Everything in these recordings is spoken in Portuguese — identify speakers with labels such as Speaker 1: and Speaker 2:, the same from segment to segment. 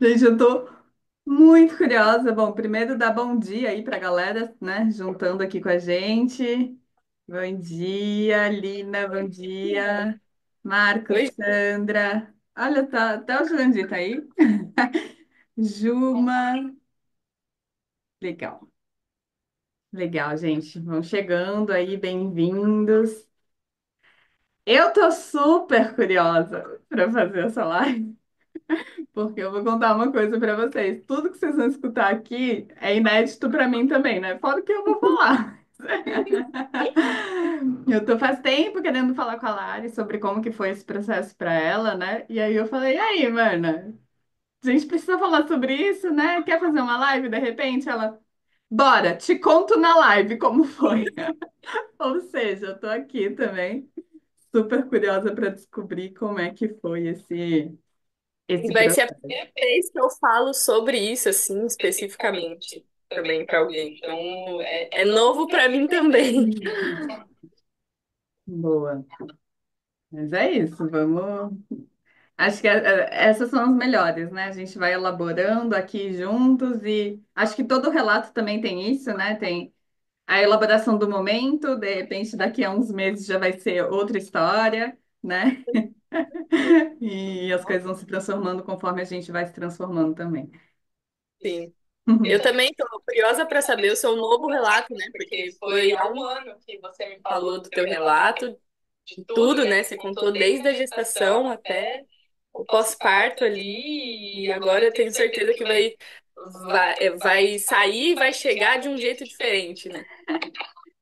Speaker 1: Gente, eu tô muito curiosa. Bom, primeiro dar bom dia aí pra galera, né? Juntando aqui com a gente. Bom dia, Lina, bom dia. Marcos,
Speaker 2: Oi,
Speaker 1: Sandra. Olha, tá, até o Jurandir tá aí. Juma. Legal, legal, gente. Vão chegando aí, bem-vindos. Eu tô super curiosa para fazer essa live. Porque eu vou contar uma coisa pra vocês. Tudo que vocês vão escutar aqui é inédito pra mim também, né? Fora o que eu vou falar. Eu tô faz tempo querendo falar com a Lari sobre como que foi esse processo pra ela, né? E aí eu falei, e aí, mana? A gente precisa falar sobre isso, né? Quer fazer uma live de repente? Ela, bora, te conto na live como foi. Ou seja, eu tô aqui também, super curiosa pra descobrir como é que foi esse
Speaker 2: vai ser a
Speaker 1: processo.
Speaker 2: primeira vez que eu falo sobre isso, assim, especificamente, também para alguém. Então, é novo para mim também.
Speaker 1: Boa. Mas é isso, vamos. Acho que essas são as melhores, né? A gente vai elaborando aqui juntos e acho que todo relato também tem isso, né? Tem a elaboração do momento, de repente daqui a uns meses já vai ser outra história, né? E as coisas vão se transformando conforme a gente vai se transformando também.
Speaker 2: Sim. Eu também estou curiosa para saber o seu novo relato, né? Porque foi há um ano que você me falou do teu relato, de tudo, né? Você contou desde a gestação até o pós-parto ali, e agora eu tenho certeza que vai sair e vai chegar de um jeito diferente, né?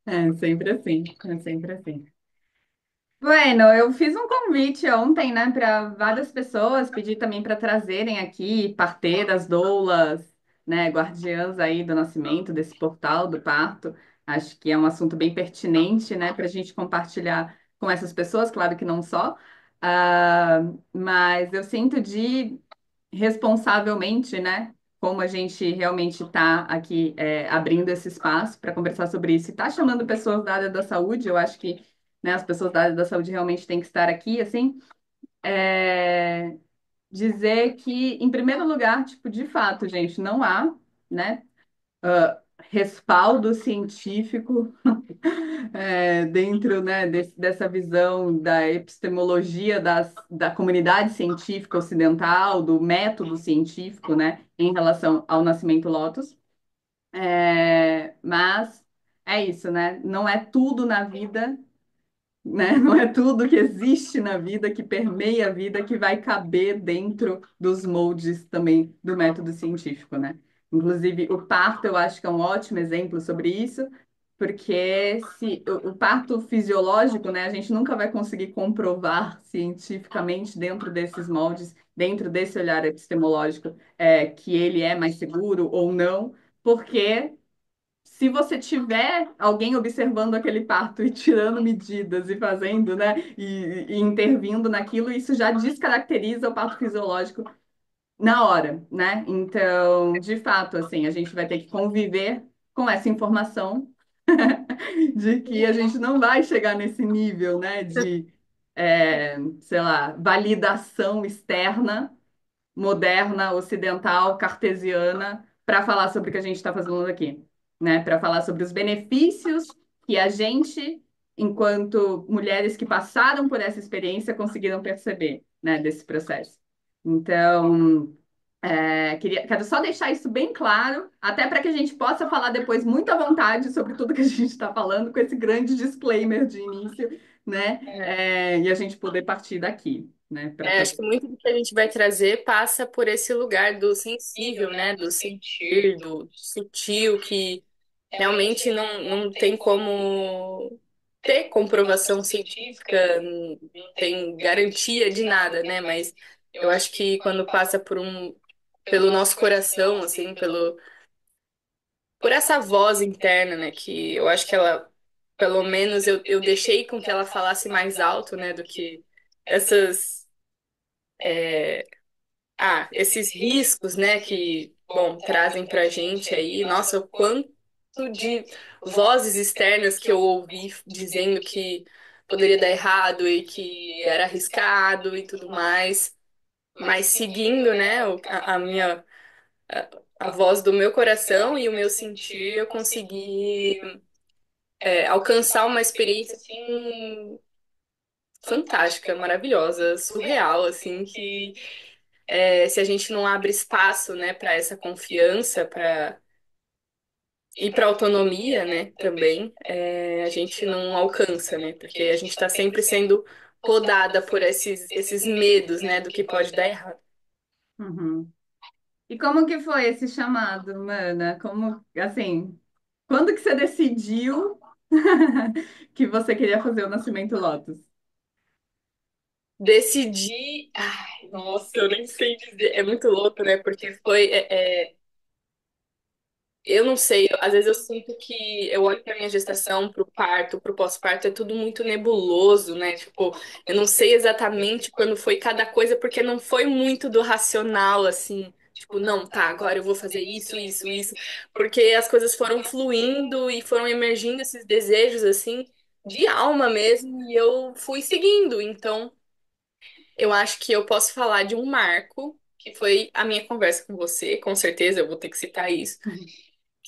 Speaker 1: É sempre assim, é sempre assim. Bueno, eu fiz um convite ontem, né, para várias pessoas, pedi também para trazerem aqui parteiras, doulas, né, guardiãs aí do nascimento, desse portal do parto. Acho que é um assunto bem pertinente, né, para a gente compartilhar com essas pessoas, claro que não só, mas eu sinto de responsavelmente, né, como a gente realmente está aqui abrindo esse espaço para conversar sobre isso e está chamando pessoas da área da saúde, eu acho que né, as pessoas da área da saúde realmente têm que estar aqui, assim, é, dizer que, em primeiro lugar, tipo, de fato, gente, não há, né, respaldo científico dentro, né, dessa visão da epistemologia da comunidade científica ocidental, do método científico, né, em relação ao nascimento Lotus. Mas é isso, né? Não é tudo na vida, né? Não é tudo que existe na vida, que permeia a vida, que vai caber dentro dos moldes também do método científico, né? Inclusive, o parto eu acho que é um ótimo exemplo sobre isso, porque se o parto fisiológico, né, a gente nunca vai conseguir comprovar cientificamente dentro desses moldes, dentro desse olhar epistemológico, que ele é mais seguro ou não, porque se você tiver alguém observando aquele parto e tirando medidas e fazendo, né, e intervindo naquilo, isso já descaracteriza o parto fisiológico na hora, né? Então, de fato, assim, a gente vai ter que conviver com essa informação de que a gente não vai chegar nesse nível, né, de, sei lá, validação externa moderna, ocidental, cartesiana, para falar sobre o que a gente está fazendo aqui, né? Para falar sobre os benefícios que a gente, enquanto mulheres que passaram por essa experiência, conseguiram perceber, né, desse processo. Então, quero só deixar isso bem claro, até para que a gente possa falar depois muito à vontade sobre tudo que a gente está falando, com esse grande disclaimer de início, né? E a gente poder partir daqui, né? Para
Speaker 2: Acho que muito do que a gente vai trazer passa por esse lugar do sensível, né? Do sentir, do sutil, que realmente não tem como ter comprovação científica, não tem garantia de nada, né? Mas eu acho que quando passa pelo nosso coração, assim, por essa voz interna, né? Que eu acho que ela, pelo menos eu deixei com que ela falasse mais alto, né? Do que essas esses riscos, né, que, bom, trazem pra gente aí, nossa, o quanto de vozes externas que eu ouvi dizendo que poderia dar errado e que era arriscado e tudo mais. mas seguindo, né, a minha a voz do meu coração e o meu sentir, eu consegui alcançar uma experiência assim fantástica, maravilhosa, surreal, assim, que se a gente não abre espaço, né, para essa confiança, para e para autonomia, né, também, a gente não alcança, né, porque a gente está sempre sendo podada por esses medos, né, do que pode dar errado.
Speaker 1: Uhum. E como que foi esse chamado, mana? Como, assim, quando que você decidiu que você queria fazer o Nascimento Lotus?
Speaker 2: Decidi, ai, nossa, eu nem sei dizer, é muito louco, né, porque eu não sei, às vezes eu sinto que eu olho pra minha gestação, pro parto, pro pós-parto, é tudo muito nebuloso, né? Tipo, eu não sei exatamente quando foi cada coisa, porque não foi muito do racional, assim. Tipo, não, tá, agora eu vou fazer isso, isso, isso. Porque as coisas foram fluindo e foram emergindo esses desejos, assim, de alma mesmo, e eu fui seguindo. Então, eu acho que eu posso falar de um marco, que foi a minha conversa com você, com certeza eu vou ter que citar isso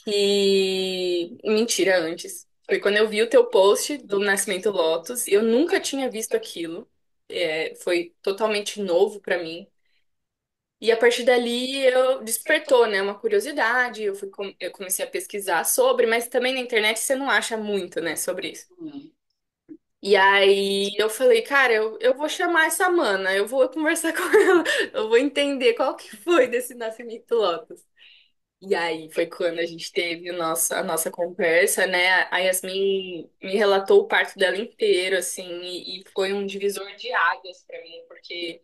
Speaker 2: que. Mentira, antes. Foi quando eu vi o teu post do Nascimento Lotus. Eu nunca tinha visto aquilo. Foi totalmente novo pra mim. E a partir dali eu despertou, né, uma curiosidade. Eu comecei a pesquisar sobre, mas também na internet você não acha muito, né, sobre isso. E aí eu falei, cara, eu vou chamar essa mana, eu vou conversar com ela, eu vou entender qual que foi desse Nascimento Lotus. E aí foi quando a gente teve a nossa conversa, né? A Yasmin me relatou o parto dela inteiro, assim, e foi um divisor de águas para mim, porque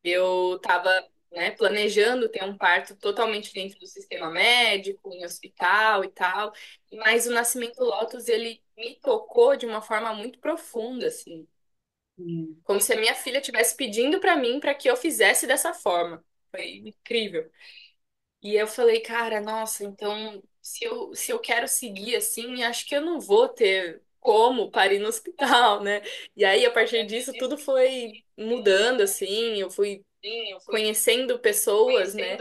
Speaker 2: eu tava, né, planejando ter um parto totalmente dentro do sistema médico, em hospital e tal, mas o Nascimento Lotus, ele me tocou de uma forma muito profunda, assim,
Speaker 1: Hum.
Speaker 2: como se a minha filha estivesse pedindo para mim para que eu fizesse dessa forma. Foi incrível. E eu falei, cara, nossa, então se eu quero seguir assim, acho que eu não vou ter como parir no hospital, né? E aí, a partir disso, tudo foi mudando, assim, eu fui conhecendo pessoas, né,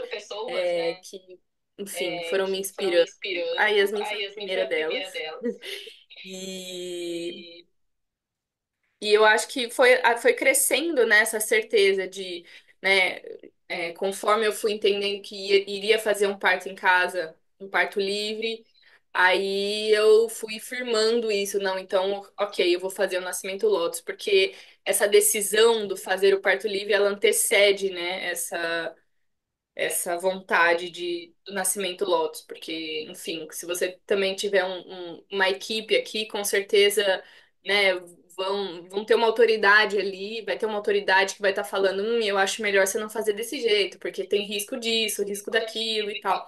Speaker 2: que, enfim, foram me inspirando. A Yasmin foi a primeira delas. E e eu acho que foi crescendo nessa certeza de, né, conforme eu fui entendendo que iria fazer um parto em casa, um parto livre, aí eu fui firmando isso. Não, então, ok, eu vou fazer o Nascimento Lotus, porque essa decisão do fazer o parto livre, ela antecede, né, essa vontade do Nascimento Lotus, porque, enfim, se você também tiver uma equipe aqui, com certeza, né, vão ter uma autoridade ali, vai ter uma autoridade que vai estar falando, eu acho melhor você não fazer desse jeito, porque tem risco disso, risco daquilo e tal.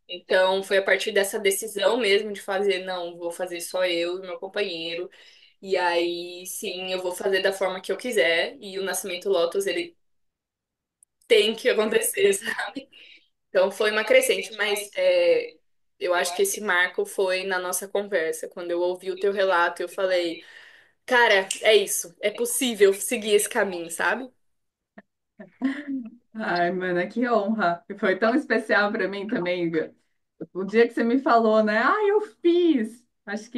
Speaker 2: Então, foi a partir dessa decisão mesmo de fazer, não, vou fazer só eu e meu companheiro, e aí, sim, eu vou fazer da forma que eu quiser, e o Nascimento Lotus, ele tem que acontecer, sabe? Então foi uma crescente, mas eu acho que esse marco foi na nossa conversa. Quando eu ouvi o teu relato, eu falei, cara, é isso, é possível seguir esse caminho, sabe?
Speaker 1: Ai, mana, que honra. E foi tão especial para mim também. O dia que você me falou, né? Ah, eu fiz. Acho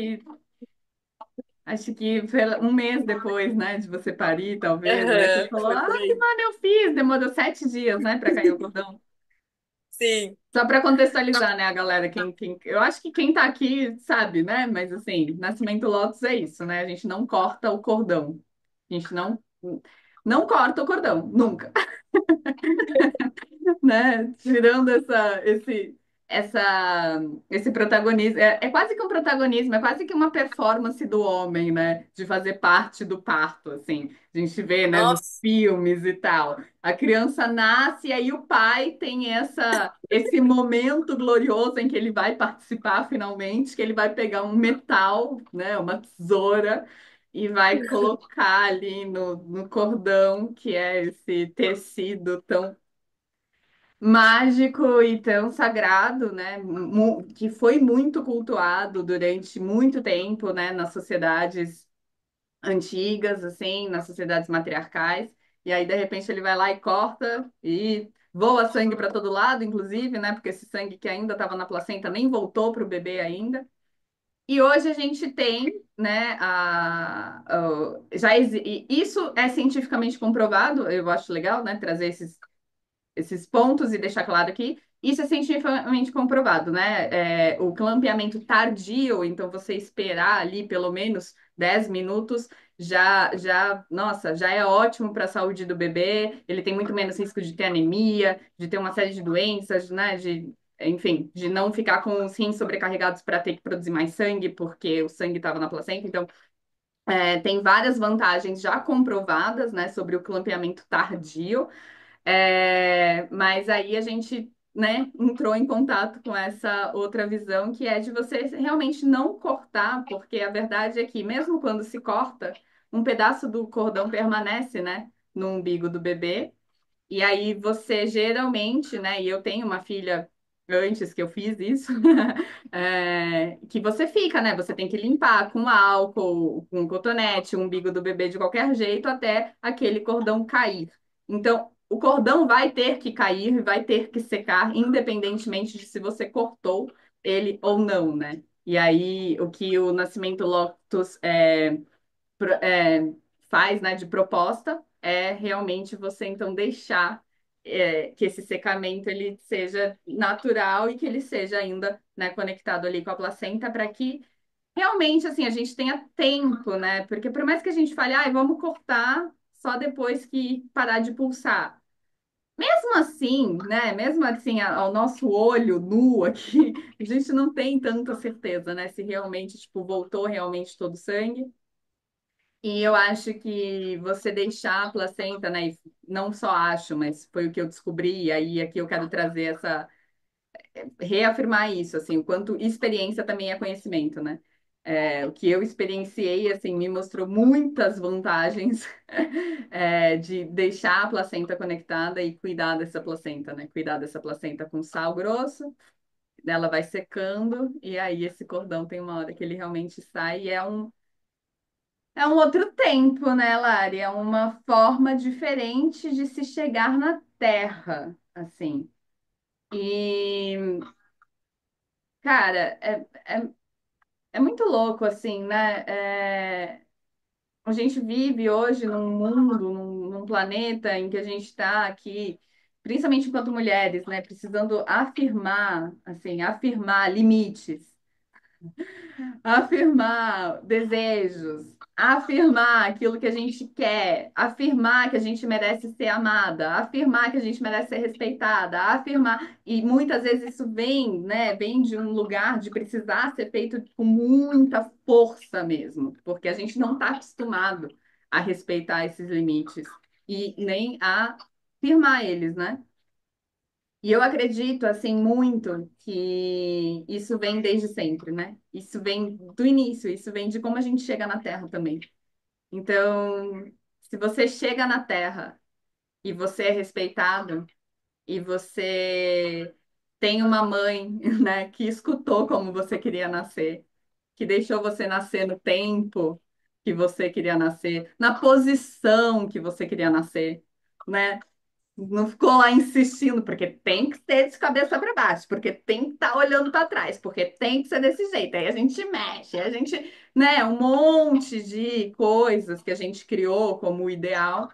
Speaker 1: que foi um mês depois, né, de você parir, talvez, né? Você
Speaker 2: Aham,
Speaker 1: falou,
Speaker 2: foi por
Speaker 1: ai,
Speaker 2: aí.
Speaker 1: mano, eu fiz. Demorou 7 dias, né, para cair o cordão.
Speaker 2: Sim.
Speaker 1: Só para contextualizar, né, a galera, eu acho que quem tá aqui sabe, né? Mas assim, Nascimento Lotus é isso, né? A gente não corta o cordão. A gente não corta o cordão, nunca. Né? Tirando essa, esse protagonismo. É quase que um protagonismo, é quase que uma performance do homem, né? De fazer parte do parto, assim. A gente vê, né, nos
Speaker 2: Nossa,
Speaker 1: filmes e tal. A criança nasce e aí o pai tem esse momento glorioso em que ele vai participar finalmente, que ele vai pegar um metal, né, uma tesoura. E vai colocar ali no cordão, que é esse tecido tão mágico e tão sagrado, né? Que foi muito cultuado durante muito tempo, né? Nas sociedades antigas, assim, nas sociedades matriarcais. e aí de repente ele vai lá e corta e voa sangue para todo lado, inclusive, né? Porque esse sangue que ainda estava na placenta nem voltou para o bebê ainda. E hoje a gente tem, né, e isso é cientificamente comprovado, eu acho legal, né, trazer esses pontos e deixar claro aqui. Isso é cientificamente comprovado, né? O clampeamento tardio, então você esperar ali pelo menos 10 minutos, nossa, já é ótimo para a saúde do bebê. Ele tem muito menos risco de ter anemia, de ter uma série de doenças, né? Enfim, de não ficar com os rins sobrecarregados para ter que produzir mais sangue, porque o sangue estava na placenta. Então, tem várias vantagens já comprovadas, né, sobre o clampeamento tardio. Mas aí a gente, né, entrou em contato com essa outra visão que é de você realmente não cortar, porque a verdade é que mesmo quando se corta, um pedaço do cordão permanece, né, no umbigo do bebê. E aí você geralmente, né? E eu tenho uma filha antes que eu fiz isso, que você fica, né? Você tem que limpar com álcool, com cotonete, o umbigo do bebê de qualquer jeito até aquele cordão cair. Então, o cordão vai ter que cair, vai ter que secar, independentemente de se você cortou ele ou não, né? E aí, o que o Nascimento Loctus pro- é, faz, né, de proposta é realmente você então deixar que esse secamento ele seja natural e que ele seja ainda, né, conectado ali com a placenta para que realmente assim a gente tenha tempo, né? Porque por mais que a gente fale, ah, vamos cortar só depois que parar de pulsar. Mesmo assim, né? Mesmo assim, ao nosso olho nu aqui, a gente não tem tanta certeza, né? Se realmente, tipo, voltou realmente todo o sangue. E eu acho que você deixar a placenta, né? E não só acho, mas foi o que eu descobri, e aí aqui eu quero trazer reafirmar isso, assim, o quanto experiência também é conhecimento, né? O que eu experienciei, assim, me mostrou muitas vantagens de deixar a placenta conectada e cuidar dessa placenta, né? Cuidar dessa placenta com sal grosso, ela vai secando, e aí esse cordão tem uma hora que ele realmente sai, e é um outro tempo, né, Lari? É uma forma diferente de se chegar na Terra, assim. E, cara, é muito louco, assim, né? A gente vive hoje num mundo, num planeta em que a gente está aqui, principalmente enquanto mulheres, né? Precisando afirmar, assim, afirmar limites, afirmar desejos, afirmar aquilo que a gente quer, afirmar que a gente merece ser amada, afirmar que a gente merece ser respeitada, afirmar, e muitas vezes isso vem, né, vem de um lugar de precisar ser feito com muita força mesmo, porque a gente não está acostumado a respeitar esses limites e nem a firmar eles, né? E eu acredito, assim, muito que isso vem desde sempre, né? Isso vem do início, isso vem de como a gente chega na Terra também. Então, se você chega na Terra e você é respeitado, e você tem uma mãe, né, que escutou como você queria nascer, que deixou você nascer no tempo que você queria nascer, na posição que você queria nascer, né? Não ficou lá insistindo, porque tem que ser de cabeça para baixo, porque tem que estar olhando para trás, porque tem que ser desse jeito. Aí a gente mexe, a gente, né, um monte de coisas que a gente criou como ideal,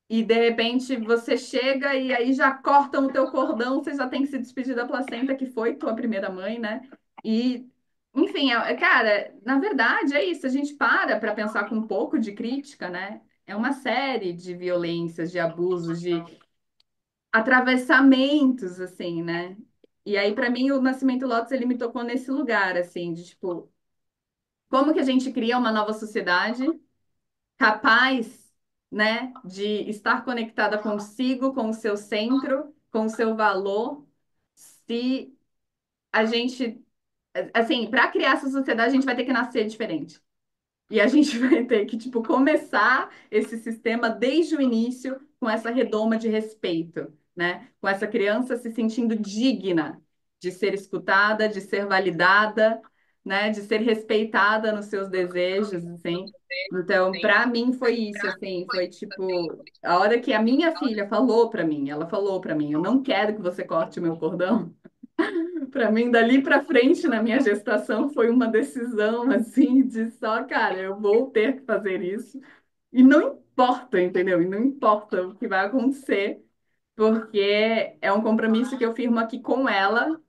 Speaker 1: e de repente você chega e aí já cortam o teu cordão, você já tem que se despedir da placenta, que foi tua primeira mãe, né? E, enfim, cara, na verdade é isso, a gente para pensar com um pouco de crítica, né? É uma série de violências, de abusos, de atravessamentos, assim, né? E aí, para mim, o Nascimento Lotus, ele me tocou nesse lugar, assim, de tipo, como que a gente cria uma nova sociedade capaz, né, de estar conectada consigo, com o seu centro, com o seu valor, se a gente, assim, para criar essa sociedade, a gente vai ter que nascer diferente. E a gente vai ter que, tipo, começar esse sistema desde o início com essa redoma de respeito, né? Com essa criança se sentindo digna de ser escutada, de ser validada, né, de ser respeitada nos seus desejos, assim. Então, para mim foi isso, assim, foi tipo, a hora que a minha filha falou para mim, ela falou para mim, eu não quero que você corte o meu cordão. Para mim, dali para frente na minha gestação foi uma decisão assim de só, cara, eu vou ter que fazer isso. E não importa, entendeu? E não importa o que vai acontecer, porque é um compromisso que eu firmo aqui com ela,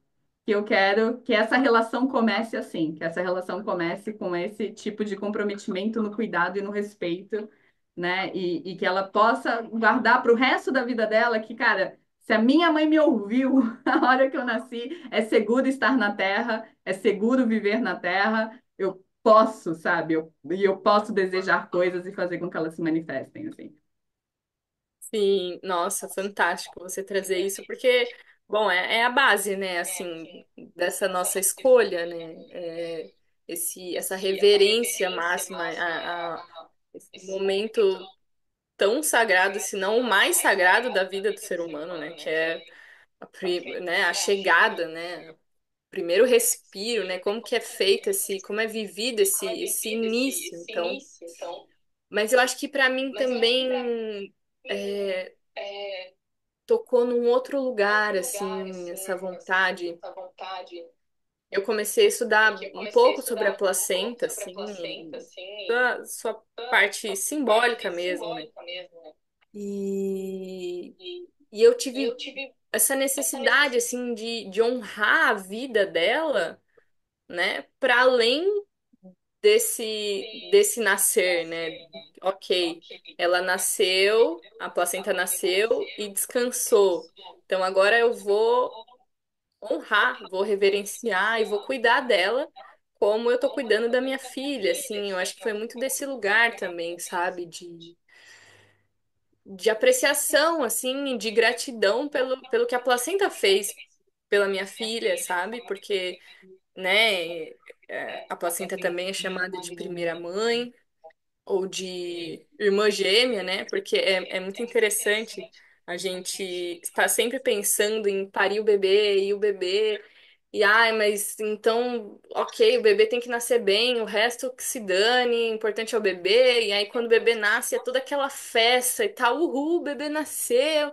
Speaker 1: que eu quero que essa relação comece assim, que essa relação comece com esse tipo de comprometimento no cuidado e no respeito, né? E que ela possa guardar para o resto da vida dela que, cara, se a minha mãe me ouviu na hora que eu nasci, é seguro estar na Terra, é seguro viver na Terra, eu posso, sabe? E eu posso desejar coisas e fazer com que elas se manifestem, assim.
Speaker 2: Sim, nossa, fantástico você trazer isso, porque, bom, é a base, né, assim, dessa nossa escolha, né, essa reverência máxima a esse momento tão sagrado, se não o mais sagrado da vida do ser humano, né, que é né, a chegada, né, o primeiro respiro, né, como que é feito como é vivido esse início, então, mas eu acho que para mim também é, tocou num outro lugar, assim, essa vontade. Eu comecei a estudar um pouco sobre a placenta, assim, sua parte simbólica mesmo, né? E, e eu tive essa necessidade, assim, de honrar a vida dela, né? Para além desse nascer, né? Ok, ela nasceu, a placenta nasceu e descansou. Então agora eu vou honrar, vou reverenciar e vou cuidar dela como eu tô cuidando da minha filha, assim. Eu acho que foi muito desse lugar também, sabe? De apreciação, assim, de gratidão pelo que a placenta fez pela minha filha, sabe? Porque, né, a placenta também é chamada de primeira mãe ou de irmã gêmea, né? Porque é muito interessante a gente estar sempre pensando em parir o bebê e o bebê. E ai, mas então, ok, o bebê tem que nascer bem, o resto que se dane, o importante é o bebê. E aí, quando o bebê nasce, é toda aquela festa e tal, uhul, o bebê nasceu.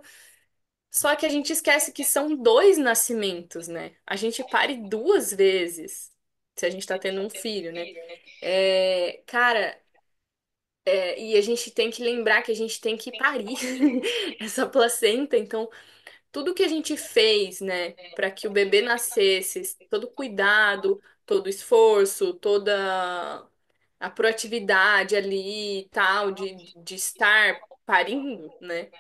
Speaker 2: Só que a gente esquece que são dois nascimentos, né? A gente pare duas vezes, se a gente tá tendo um filho, né? Cara, e a gente tem que lembrar que a gente tem que parir essa placenta. Então, tudo que a gente fez, né, para que o bebê nascesse, todo cuidado, todo esforço, toda a proatividade ali e tal, de estar parindo, né,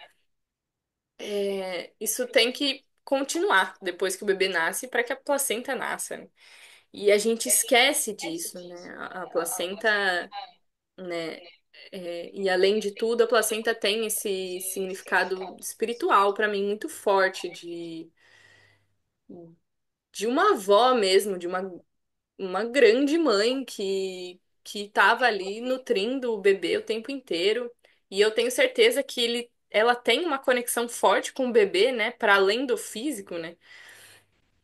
Speaker 2: isso tem que continuar depois que o bebê nasce para que a placenta nasça, né? E a gente esquece disso, né? A placenta, né? E além de tudo, a placenta tem esse significado espiritual para mim muito forte de uma avó mesmo, de uma grande mãe que estava ali nutrindo o bebê o tempo inteiro. E eu tenho certeza que ela tem uma conexão forte com o bebê, né, para além do físico, né?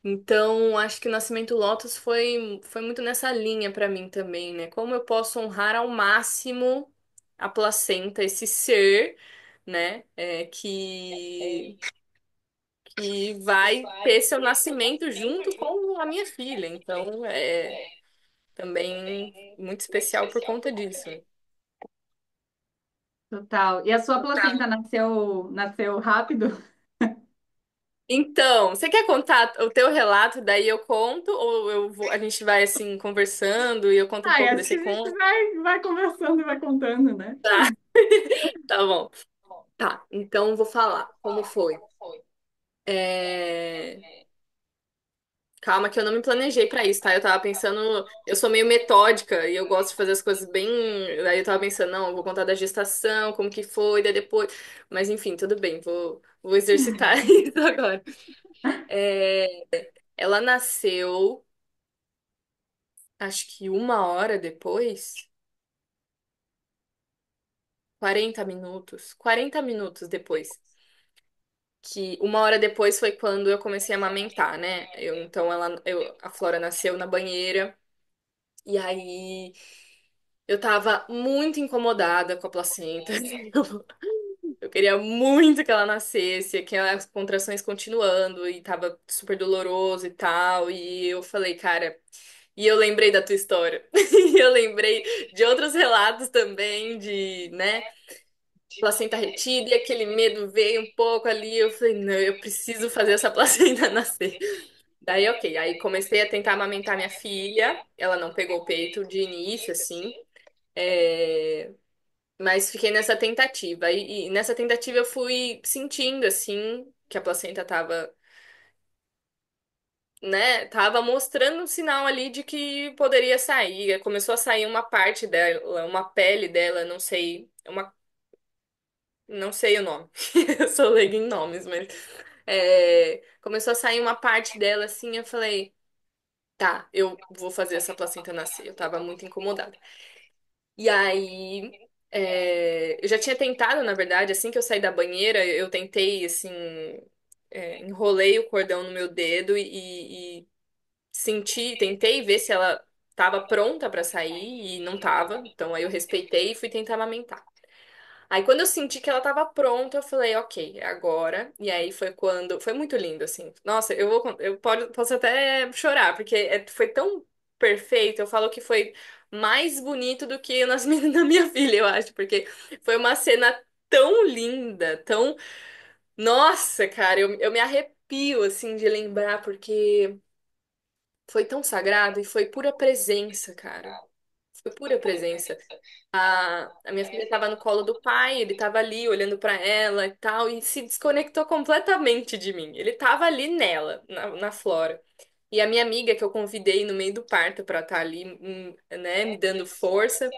Speaker 2: Então, acho que o Nascimento Lotus foi muito nessa linha para mim também, né? Como eu posso honrar ao máximo a placenta, esse ser, né, que vai ter seu nascimento junto com a minha filha. Então, também muito especial por conta disso.
Speaker 1: Total. E a sua placenta nasceu rápido?
Speaker 2: Então, você quer contar o teu relato, daí eu conto, ou a gente vai assim conversando e eu conto um
Speaker 1: Ai,
Speaker 2: pouco
Speaker 1: acho que
Speaker 2: desse
Speaker 1: a gente
Speaker 2: conto?
Speaker 1: vai conversando e vai contando, né?
Speaker 2: Tá bom. Tá, então vou falar como foi. É, Calma que eu não me planejei pra isso, tá? Eu tava pensando, eu sou meio metódica e eu gosto de fazer as coisas bem. Aí eu tava pensando, não, eu vou contar da gestação, como que foi, daí depois. Mas enfim, tudo bem, vou exercitar isso agora. É, Ela nasceu, acho que uma hora depois, 40 minutos depois. Que uma hora depois foi quando eu comecei a amamentar, né? A Flora nasceu na banheira. E aí eu tava muito incomodada com a placenta. Eu queria muito que ela nascesse, que as contrações continuando e tava super doloroso e tal. E eu falei, cara, e eu lembrei da tua história. E eu lembrei de outros relatos também de, né, placenta retida e aquele medo veio um pouco ali. Eu falei, não, eu preciso fazer essa placenta nascer. Daí, ok, aí comecei a tentar amamentar minha filha. Ela não pegou o peito de início, assim. É, mas fiquei nessa tentativa. E nessa tentativa eu fui sentindo, assim, que a placenta tava, né, tava mostrando um sinal ali de que poderia sair. Começou a sair uma parte dela, uma pele dela, não sei, não sei o nome. Eu sou leiga em nomes, mas começou a sair uma parte dela assim, eu falei, tá, eu vou fazer essa placenta nascer. Eu tava muito incomodada. E aí, eu já tinha tentado, na verdade, assim que eu saí da banheira, eu tentei, assim, enrolei o cordão no meu dedo e senti, tentei ver se ela tava pronta pra sair e não tava. Então aí eu respeitei e fui tentar amamentar. Aí quando eu senti que ela tava pronta, eu falei, ok, é agora. E aí foi quando, foi muito lindo, assim. Nossa, posso até chorar, porque foi tão perfeito. Eu falo que foi mais bonito do que o nascimento da minha filha, eu acho, porque foi uma cena tão linda, tão. Nossa, cara, eu me arrepio, assim, de lembrar, porque foi tão sagrado e foi pura presença, cara. Foi pura presença. A minha filha estava no colo do pai, ele estava ali olhando para ela e tal, e se desconectou completamente de mim. Ele estava ali nela, na Flora. E a minha amiga que eu convidei no meio do parto para estar ali, né, me dando força,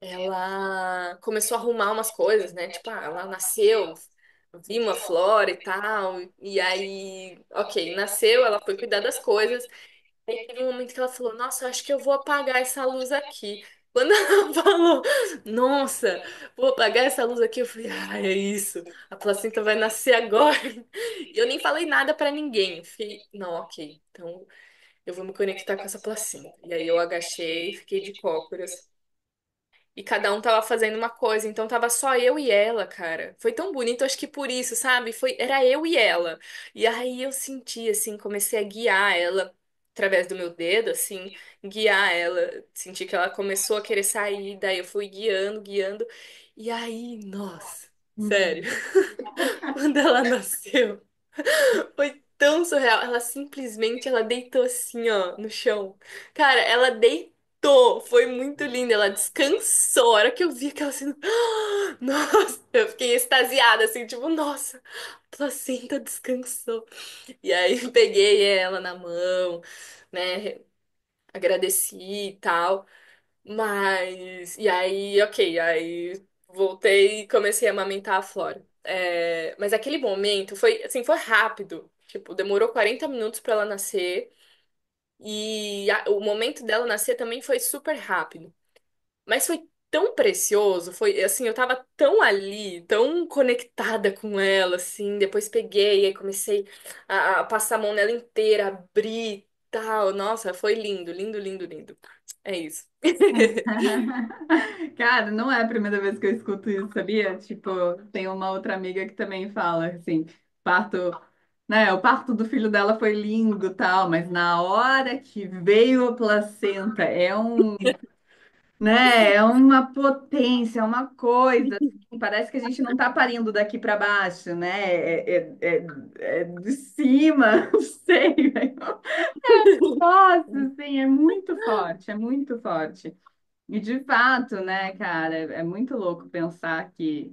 Speaker 2: ela começou a arrumar umas coisas, né? Tipo, ela nasceu, vi uma Flora e tal, e aí, ok, nasceu, ela foi cuidar das coisas. Aí teve um momento que ela falou: Nossa, eu acho que eu vou apagar essa luz aqui. Quando ela falou: Nossa, vou apagar essa luz aqui, eu falei: Ah, é isso. A placenta vai nascer agora. E eu nem falei nada pra ninguém. Eu fiquei: Não, ok. Então eu vou me conectar com essa placenta. E aí eu agachei, fiquei de cócoras. E cada um tava fazendo uma coisa, então tava só eu e ela, cara. Foi tão bonito, acho que por isso, sabe? Era eu e ela. E aí eu senti, assim, comecei a guiar ela através do meu dedo, assim, guiar ela. Senti que ela começou a querer sair, daí eu fui guiando, guiando. E aí, nossa, sério,
Speaker 1: Uhum.
Speaker 2: quando ela nasceu. Foi tão surreal. Ela simplesmente ela deitou assim, ó, no chão. Cara, ela deitou. Foi muito lindo. Ela descansou. A hora que eu vi aquela cena. Nossa, eu fiquei extasiada, assim, tipo, nossa, a placenta descansou. E aí peguei ela na mão, né? Agradeci e tal. Mas, e aí, ok, aí voltei e comecei a amamentar a Flora. Mas aquele momento foi, assim, foi rápido. Tipo, demorou 40 minutos pra ela nascer. E o momento dela nascer também foi super rápido. Mas foi tão precioso, foi, assim, eu tava tão ali, tão conectada com ela, assim. Depois peguei, aí comecei a passar a mão nela inteira, abrir e tal. Nossa, foi lindo, lindo, lindo, lindo. É isso.
Speaker 1: Cara, não é a primeira vez que eu escuto isso, sabia? Tipo, tem uma outra amiga que também fala assim, parto, né? O parto do filho dela foi lindo, tal, mas na hora que veio a placenta, né? É uma potência, é uma coisa, assim, parece que a gente não tá parindo daqui para baixo, né? É de cima, não sei, velho. Nossa, assim, é muito forte, é muito forte. E de fato, né, cara, é muito louco pensar que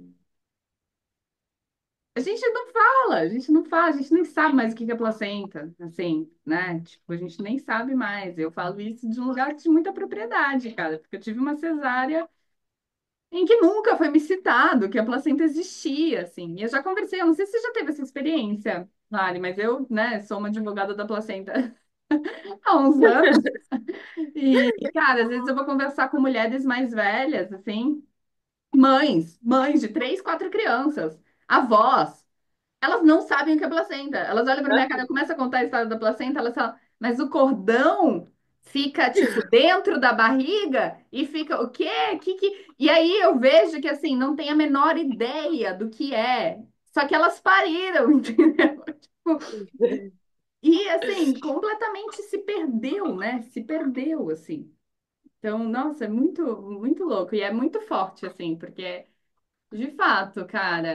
Speaker 1: a gente não fala, a gente não fala, a gente nem sabe mais o que que é placenta, assim, né? Tipo, a gente nem sabe mais. Eu falo isso de um lugar de muita propriedade, cara, porque eu tive uma cesárea em que nunca foi me citado que a placenta existia, assim. E eu já conversei, eu não sei se você já teve essa experiência, Lari, mas eu, né, sou uma advogada da placenta há uns anos. E, cara, às vezes eu vou conversar com mulheres mais velhas, assim, mães de 3, 4 crianças, avós, elas não sabem o que é placenta. Elas olham pra minha cara, eu começo a contar a história da placenta, elas falam, mas o cordão? fica tipo dentro da barriga e fica o quê? E aí eu vejo que assim não tem a menor ideia do que é. Só que elas pariram, entendeu? Tipo, e assim, completamente se perdeu, né? Se perdeu assim. Então, nossa, é muito louco e é muito forte assim, porque de fato, cara,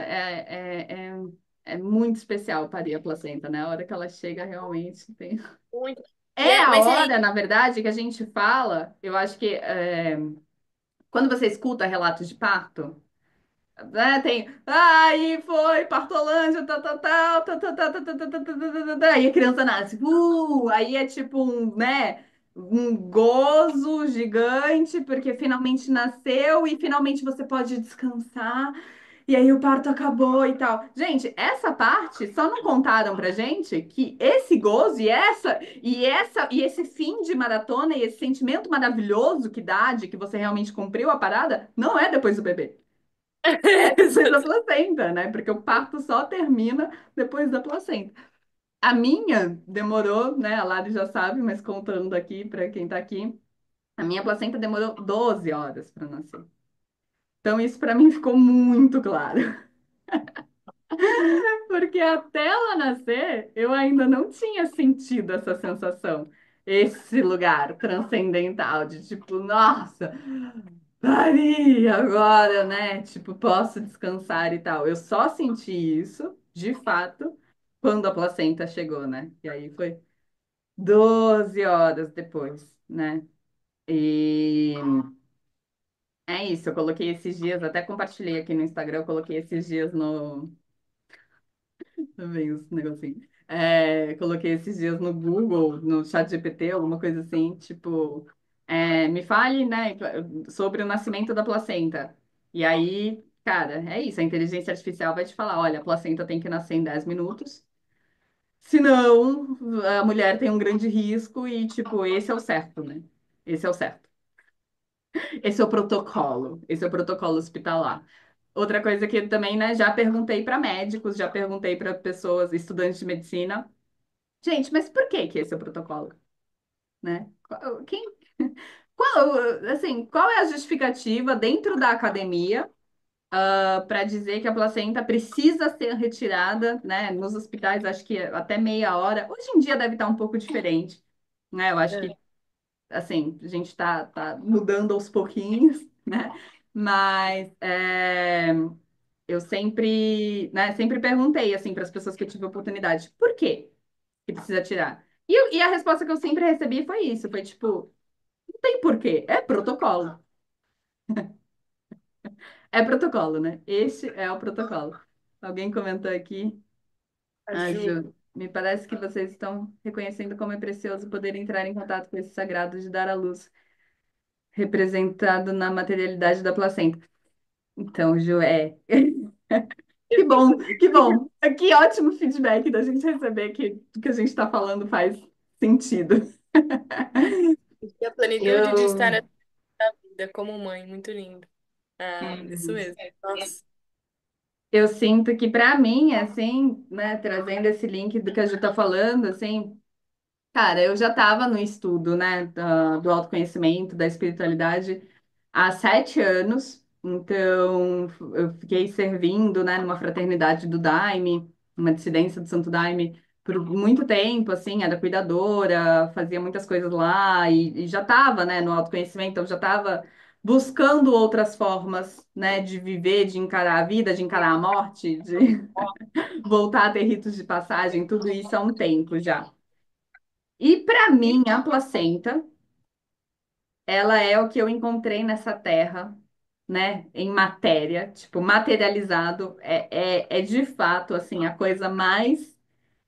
Speaker 1: é muito especial parir a placenta, né? A hora que ela chega realmente tem.
Speaker 2: Muito.
Speaker 1: É a
Speaker 2: Mas e aí?
Speaker 1: hora, na verdade, que a gente fala, eu acho que quando você escuta relatos de parto, né, tem, aí foi, partolândia, tal, tal, tal, tal, tal, tal, tal, tal, tal, tal, tal, tal, tal, aí a criança nasce, aí é tipo um, né, um gozo gigante, porque finalmente nasceu e finalmente você pode descansar. E aí o parto acabou e tal. Gente, essa parte só não contaram pra gente que esse gozo e esse fim de maratona e esse sentimento maravilhoso que dá de que você realmente cumpriu a parada, não é depois do bebê. É depois da placenta, né? Porque o parto só termina depois da placenta. A minha demorou, né? A Lari já sabe, mas contando aqui pra quem tá aqui, a minha placenta demorou 12 horas pra nascer. Então isso pra mim ficou muito claro. Porque até ela nascer, eu ainda não tinha sentido essa sensação, esse lugar transcendental de tipo, nossa, pari, agora, né? Tipo, posso descansar e tal. Eu só senti isso, de fato, quando a placenta chegou, né? E aí foi 12 horas depois, né? E é isso, eu coloquei esses dias, até compartilhei aqui no Instagram, eu coloquei esses dias no. Também os negocinhos. Coloquei esses dias no Google, no ChatGPT, alguma coisa assim, tipo, me fale, né, sobre o nascimento da placenta. E aí, cara, é isso, a inteligência artificial vai te falar, olha, a placenta tem que nascer em 10 minutos, senão a mulher tem um grande risco e, tipo, esse é o certo, né? Esse é o certo. Esse é o protocolo hospitalar. Outra coisa que também, né, já perguntei para médicos, já perguntei para pessoas, estudantes de medicina. Gente, mas por que que esse é o protocolo, né? Qual é a justificativa dentro da academia para dizer que a placenta precisa ser retirada, né? Nos hospitais, acho que até meia hora. Hoje em dia deve estar um pouco diferente, né? Eu acho
Speaker 2: É,
Speaker 1: que, assim, a gente tá mudando aos pouquinhos, né? Mas eu sempre, né, sempre perguntei, assim, para as pessoas que eu tive oportunidade, por quê que precisa tirar? E a resposta que eu sempre recebi foi isso, foi tipo, não tem porquê, é protocolo. É protocolo, né? Esse é o protocolo. Alguém comentou aqui,
Speaker 2: a Ju.
Speaker 1: Ju, me parece que vocês estão reconhecendo como é precioso poder entrar em contato com esse sagrado de dar à luz, representado na materialidade da placenta. Então, Ju, que bom, que bom. Que ótimo feedback da gente receber que o que a gente está falando faz sentido.
Speaker 2: E a plenitude de estar
Speaker 1: Eu,
Speaker 2: nessa vida como mãe, muito lindo. Ah, isso
Speaker 1: uhum.
Speaker 2: mesmo. Nossa.
Speaker 1: Eu sinto que para mim, assim, né, trazendo esse link do que a Ju está falando, assim, cara, eu já estava no estudo, né, do autoconhecimento, da espiritualidade há 7 anos. Então, eu fiquei servindo, né, numa fraternidade do Daime, uma dissidência do Santo Daime, por muito tempo, assim, era cuidadora, fazia muitas coisas lá e já estava, né, no autoconhecimento, então já estava buscando outras formas, né, de viver, de encarar a vida, de encarar a morte, de voltar a ter ritos de passagem, tudo isso há um tempo já. E para mim, a placenta, ela é o que eu encontrei nessa terra, né, em matéria, tipo, materializado, é de fato, assim, a coisa mais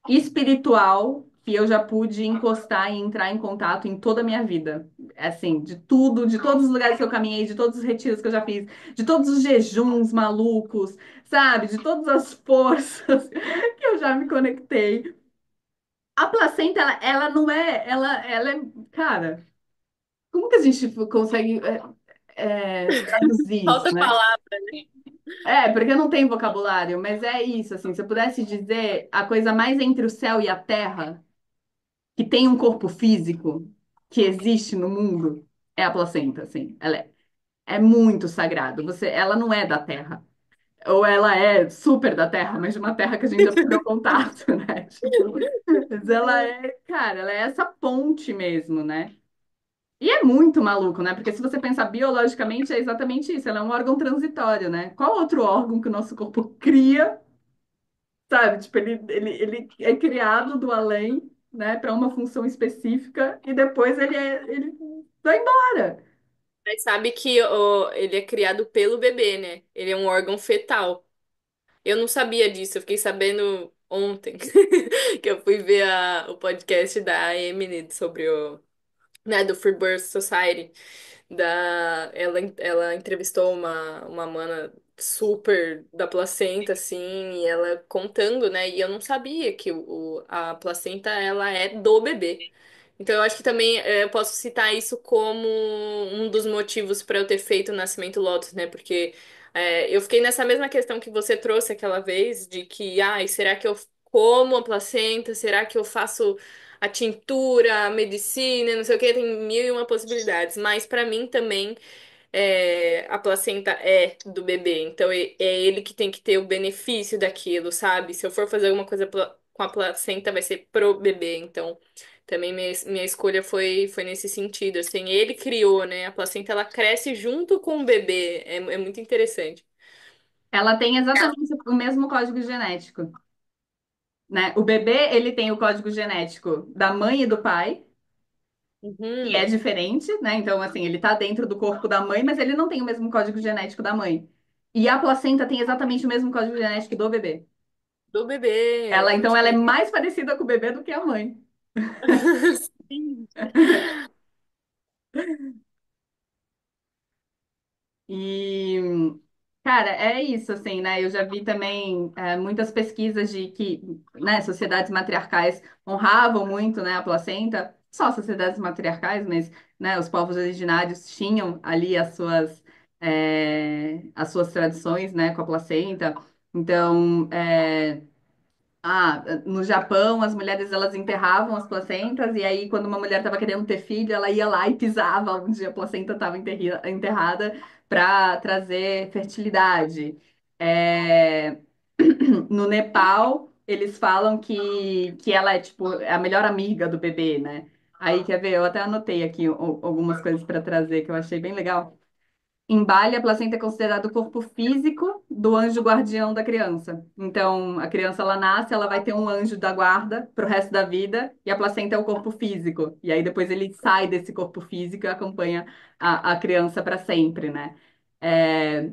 Speaker 1: espiritual que eu já pude encostar e entrar em contato em toda a minha vida. Assim, de tudo, de todos os lugares que eu caminhei, de todos os retiros que eu já fiz, de todos os jejuns malucos, sabe, de todas as forças que eu já me conectei. A placenta, ela não é, ela é, cara, como que a gente consegue traduzir isso,
Speaker 2: Falta
Speaker 1: né?
Speaker 2: palavra.
Speaker 1: Porque não tem vocabulário, mas é isso, assim, se eu pudesse dizer a coisa mais entre o céu e a terra, que tem um corpo físico, que existe no mundo é a placenta, assim. É muito sagrado. Ela não é da Terra. Ou ela é super da Terra, mas de uma Terra que a gente já perdeu contato, né? Tipo, mas ela é, cara, ela é essa ponte mesmo, né? E é muito maluco, né? Porque se você pensar biologicamente, é exatamente isso. Ela é um órgão transitório, né? Qual outro órgão que o nosso corpo cria, sabe? Tipo, ele é criado do além, né, para uma função específica e depois ele vai embora.
Speaker 2: Mas sabe que ele é criado pelo bebê, né? Ele é um órgão fetal. Eu não sabia disso, eu fiquei sabendo ontem que eu fui ver o podcast da Emily sobre né, do Free Birth Society. Ela entrevistou uma mana super da placenta, assim, e ela contando, né? E eu não sabia que a placenta, ela é do bebê. Então, eu acho que também eu posso citar isso como um dos motivos para eu ter feito o Nascimento Lotus, né? Porque eu fiquei nessa mesma questão que você trouxe aquela vez, de que, ai, será que eu como a placenta? Será que eu faço a tintura, a medicina, não sei o que? Tem mil e uma possibilidades. Mas para mim também a placenta é do bebê, então é ele que tem que ter o benefício daquilo, sabe? Se eu for fazer alguma coisa com a placenta, vai ser pro bebê. Então, também minha escolha foi nesse sentido. Assim, ele criou, né? A placenta ela cresce junto com o bebê. É muito interessante.
Speaker 1: Ela tem exatamente o mesmo código genético, né? O bebê, ele tem o código genético da mãe e do pai, que é
Speaker 2: Uhum,
Speaker 1: diferente, né? Então, assim, ele tá dentro do corpo da mãe, mas ele não tem o mesmo código genético da mãe. E a placenta tem exatamente o mesmo código genético do bebê.
Speaker 2: do bebê.
Speaker 1: Ela, então, ela é
Speaker 2: Tipo,
Speaker 1: mais parecida com o bebê do que a mãe.
Speaker 2: sim.
Speaker 1: E, cara, é isso, assim, né? Eu já vi também muitas pesquisas de que, né, sociedades matriarcais honravam muito, né, a placenta. Só sociedades matriarcais, mas, né, os povos originários tinham ali as suas tradições, né, com a placenta. Então, no Japão, as mulheres elas enterravam as placentas e aí quando uma mulher estava querendo ter filho, ela ia lá e pisava onde a placenta estava enterrada para trazer fertilidade. É, No Nepal, eles falam que ela é tipo a melhor amiga do bebê, né? Aí quer ver? Eu até anotei aqui algumas coisas para trazer que eu achei bem legal. Em Bali, a placenta é considerada o corpo físico do anjo guardião da criança. Então, a criança ela nasce, ela vai ter um anjo da guarda pro resto da vida, e a placenta é o corpo físico. E aí depois ele sai desse corpo físico e acompanha a criança para sempre, né? É,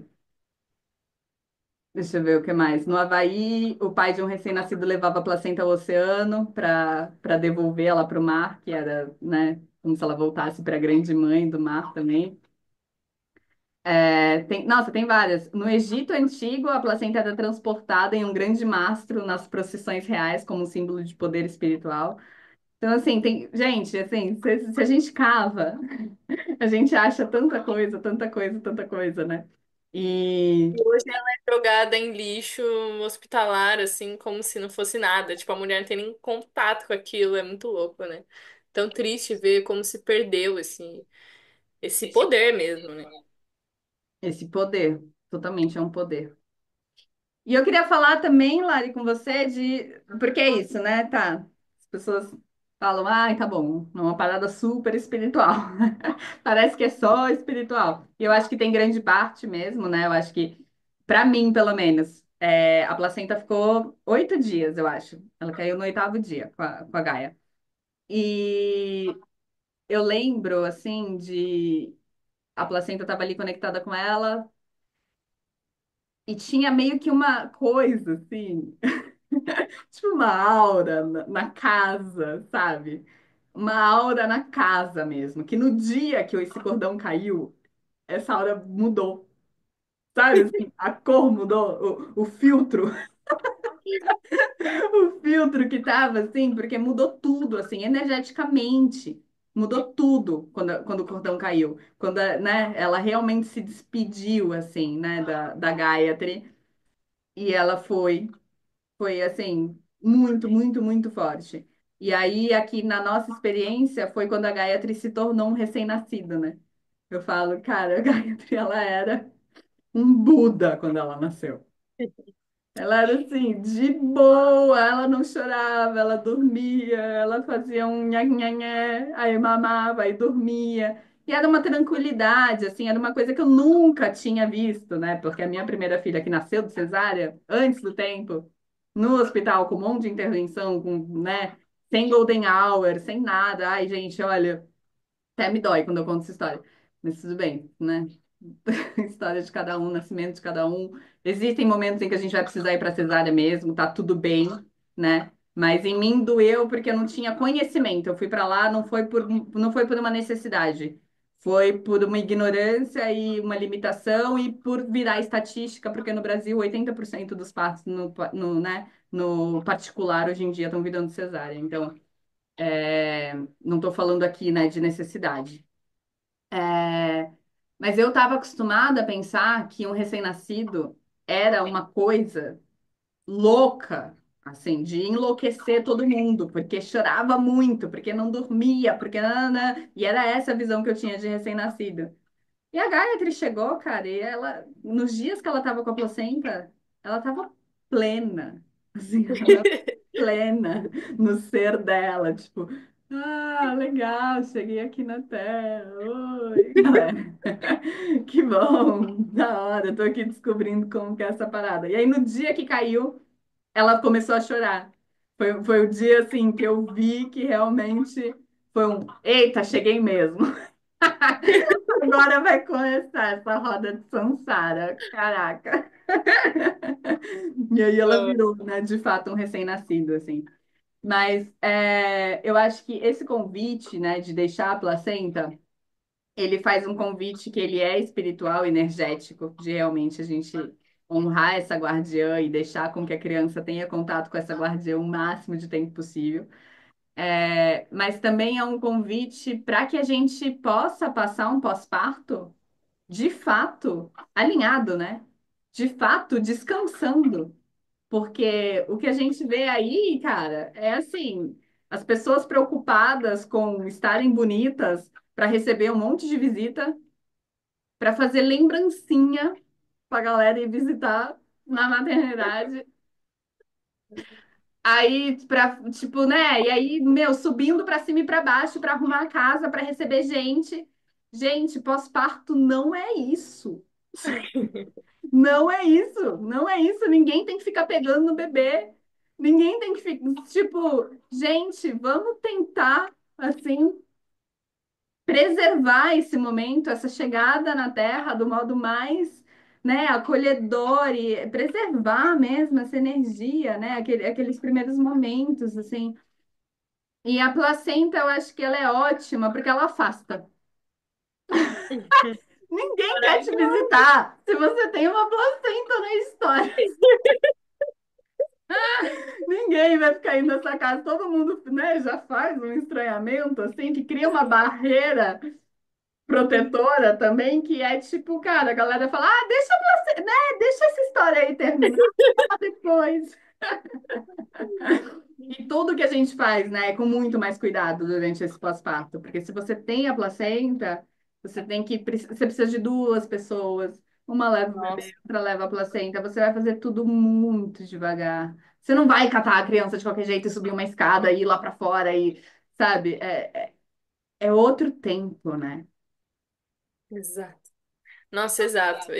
Speaker 1: Deixa eu ver o que mais. No Havaí, o pai de um recém-nascido levava a placenta ao oceano para devolvê-la para o mar, que era, né, como se ela voltasse para a grande mãe do mar também. Nossa, tem várias. No Egito Antigo, a placenta era transportada em um grande mastro nas procissões reais como símbolo de poder espiritual. Então, assim, gente, assim, se a gente cava, a gente acha tanta coisa, tanta coisa, tanta coisa, né? E
Speaker 2: E hoje ela é jogada em lixo hospitalar, assim, como se não fosse nada. Tipo, a mulher não tem nem contato com aquilo, é muito louco, né? Tão triste ver como se perdeu esse poder mesmo, né?
Speaker 1: esse poder, totalmente é um poder. E eu queria falar também, Lari, com você porque é isso, né? Tá. As pessoas falam, ai, tá bom, é uma parada super espiritual. Parece que é só espiritual. E eu acho que tem grande parte mesmo, né? Eu acho que, pra mim, pelo menos, a placenta ficou 8 dias, eu acho. Ela caiu no oitavo dia com a Gaia. E eu lembro, assim, de a placenta estava ali conectada com ela. E tinha meio que uma coisa, assim, tipo uma aura na casa, sabe? Uma aura na casa mesmo, que no dia que esse cordão caiu, essa aura mudou, sabe? Assim, a cor mudou, o filtro, o filtro que tava assim, porque mudou tudo, assim, energeticamente. Mudou tudo quando o cordão caiu. Quando, né, ela realmente se despediu, assim, né, da Gayatri. E ela foi assim, muito, muito, muito forte. E aí, aqui na nossa experiência, foi quando a Gayatri se tornou um recém-nascido, né? Eu falo, cara, a Gayatri, ela era um Buda quando ela nasceu. Ela era assim, de boa, ela não chorava, ela dormia, ela fazia um nhanhanhé, aí mamava, aí dormia. E era uma tranquilidade, assim, era uma coisa que eu nunca tinha visto, né? Porque a minha primeira filha, que nasceu de cesárea, antes do tempo, no hospital, com um monte de intervenção, com, né, sem golden hour, sem nada. Ai, gente, olha, até me dói quando eu conto essa história. Mas tudo bem, né? História de cada um, nascimento de cada um. Existem momentos em que a gente vai precisar ir para cesárea mesmo, tá tudo bem, né? Mas em mim doeu porque eu não tinha conhecimento. Eu fui para lá, não foi por uma necessidade. Foi por uma ignorância e uma limitação e por virar estatística, porque no Brasil 80% dos partos né, no particular hoje em dia estão virando cesárea. Então, não estou falando aqui, né, de necessidade. É, mas eu estava acostumada a pensar que um recém-nascido era uma coisa louca, assim, de enlouquecer todo mundo, porque chorava muito, porque não dormia, porque nanana, e era essa a visão que eu tinha de recém-nascido. E a Gayatri chegou, cara, e ela, nos dias que ela estava com a placenta, ela estava plena, assim, ela plena no ser dela, tipo, ah, legal, cheguei aqui na Terra, oi, galera, que bom, da hora, tô aqui descobrindo como que é essa parada. E aí, no dia que caiu, ela começou a chorar. Foi o dia, assim, que eu vi que realmente foi um, eita, cheguei mesmo. Agora vai começar essa roda de samsara, caraca. E aí ela virou, né, de fato, um recém-nascido, assim. Mas eu acho que esse convite, né, de deixar a placenta, ele faz um convite que ele é espiritual, energético, de realmente a gente honrar essa guardiã e deixar com que a criança tenha contato com essa guardiã o máximo de tempo possível. Mas também é um convite para que a gente possa passar um pós-parto de fato alinhado, né? De fato descansando. Porque o que a gente vê aí, cara, é assim, as pessoas preocupadas com estarem bonitas para receber um monte de visita, para fazer lembrancinha para a galera ir visitar na maternidade. Aí, tipo, né? E aí, meu, subindo para cima e para baixo para arrumar a casa, para receber gente. Gente, pós-parto não é isso. Não é isso, não é isso. Ninguém tem que ficar pegando no bebê. Ninguém tem que ficar, tipo, gente, vamos tentar, assim, preservar esse momento, essa chegada na Terra do modo mais, né, acolhedor e preservar mesmo essa energia, né, aqueles primeiros momentos, assim. E a placenta, eu acho que ela é ótima porque ela afasta. Ninguém quer te visitar se você tem uma placenta na história. Ninguém vai ficar indo nessa casa. Todo mundo, né, já faz um estranhamento, assim, que cria uma barreira protetora também, que é tipo, cara, a galera fala, ah, deixa você, né, deixa essa história aí terminar depois. E tudo que a gente faz, né, é com muito mais cuidado durante esse pós-parto, porque se você tem a placenta, você precisa de duas pessoas, uma leva o bebê,
Speaker 2: Nossa,
Speaker 1: outra leva a placenta, você vai fazer tudo muito devagar. Você não vai catar a criança de qualquer jeito e subir uma escada e ir lá para fora e, sabe, é outro tempo, né?
Speaker 2: exato. Nossa, exato.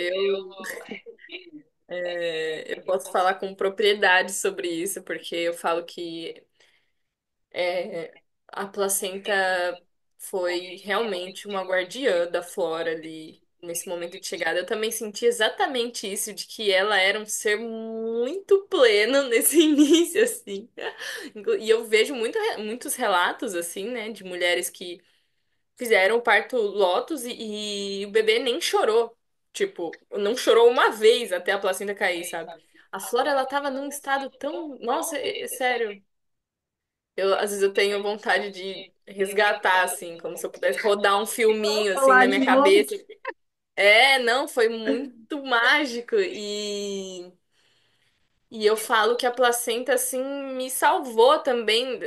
Speaker 2: Eu posso falar com propriedade sobre isso, porque eu falo que é, a placenta foi realmente uma guardiã da Flora ali nesse momento de chegada. Eu também senti exatamente isso, de que ela era um ser muito pleno nesse início, assim. E eu vejo muitos relatos, assim, né, de mulheres que fizeram o parto Lotus e o bebê nem chorou. Tipo, não chorou uma vez até a placenta cair, sabe? A Flora, ela tava num estado tão. Nossa, sério. Às vezes eu tenho vontade de resgatar, assim, como se eu pudesse rodar um filminho, assim,
Speaker 1: Falar
Speaker 2: na minha
Speaker 1: de novo.
Speaker 2: cabeça. Não, foi muito mágico. E eu falo que a placenta, assim, me salvou também,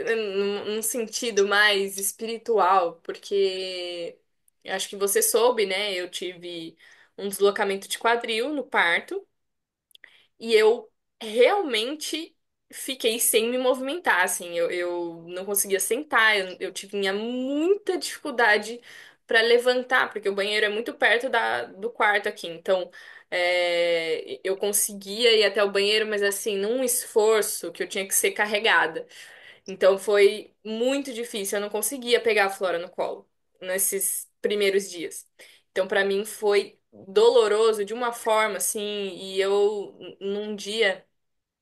Speaker 2: num sentido mais espiritual, porque eu acho que você soube, né? Eu tive um deslocamento de quadril no parto e eu realmente fiquei sem me movimentar, assim, eu não conseguia sentar, eu tinha muita dificuldade para levantar, porque o banheiro é muito perto do quarto aqui, então eu conseguia ir até o banheiro, mas assim, num esforço que eu tinha que ser carregada. Então foi muito difícil, eu não conseguia pegar a Flora no colo nesses primeiros dias. Então para mim foi doloroso de uma forma assim, e eu num dia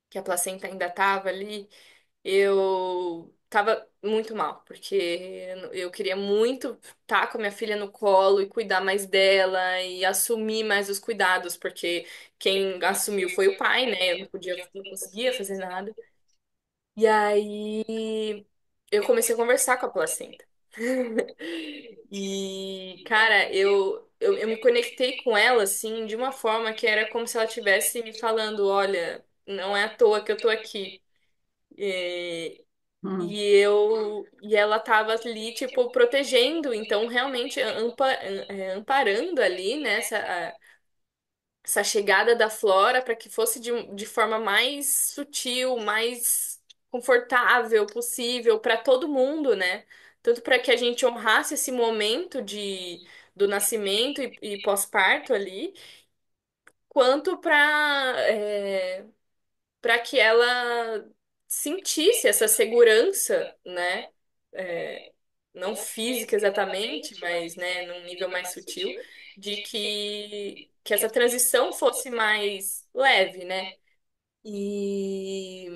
Speaker 2: que a placenta ainda tava ali, eu tava muito mal, porque eu queria muito estar com a minha filha no colo e cuidar mais dela e assumir mais os cuidados, porque quem assumiu foi o pai, né? Eu não podia, não conseguia fazer nada. E aí eu comecei a conversar com a placenta. E, cara, eu me conectei com ela, assim, de uma forma que era como se ela estivesse me falando: olha, não é à toa que eu tô aqui. E,
Speaker 1: Hum.
Speaker 2: e ela tava ali, tipo, protegendo, então realmente amparando ali, né, essa chegada da Flora para que fosse de forma mais sutil, mais confortável possível para todo mundo, né? Tanto para que a gente honrasse esse momento do nascimento e pós-parto ali, quanto para que ela sentisse essa segurança, né? É, não física exatamente, mas, né, num nível mais sutil, de que essa transição fosse mais leve, né? E,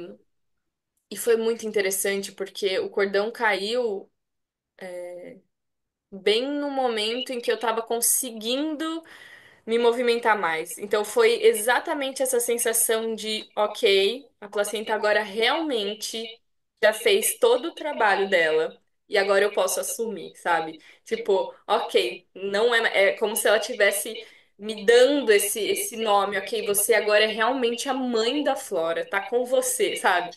Speaker 2: e foi muito interessante porque o cordão caiu bem no momento em que eu estava conseguindo me movimentar mais. Então foi exatamente essa sensação de, ok, a placenta agora realmente já fez todo o trabalho dela e agora eu posso assumir, sabe? Tipo, ok, não é, é como se ela tivesse me dando esse nome, ok, você agora é realmente a mãe da Flora, tá com você, sabe?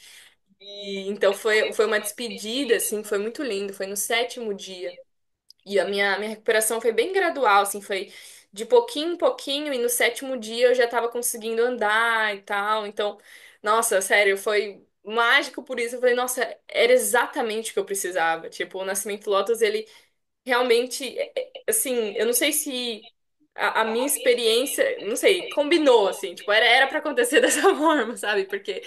Speaker 2: E então foi uma despedida, assim, foi muito lindo, foi no sétimo dia. E a minha recuperação foi bem gradual, assim, foi de pouquinho em pouquinho, e no sétimo dia eu já tava conseguindo andar e tal. Então, nossa, sério, foi mágico por isso. Eu falei, nossa, era exatamente o que eu precisava. Tipo, o Nascimento Lotus, ele realmente, assim, eu não sei se a minha experiência, não sei, combinou, assim, tipo, era pra acontecer dessa forma, sabe? Porque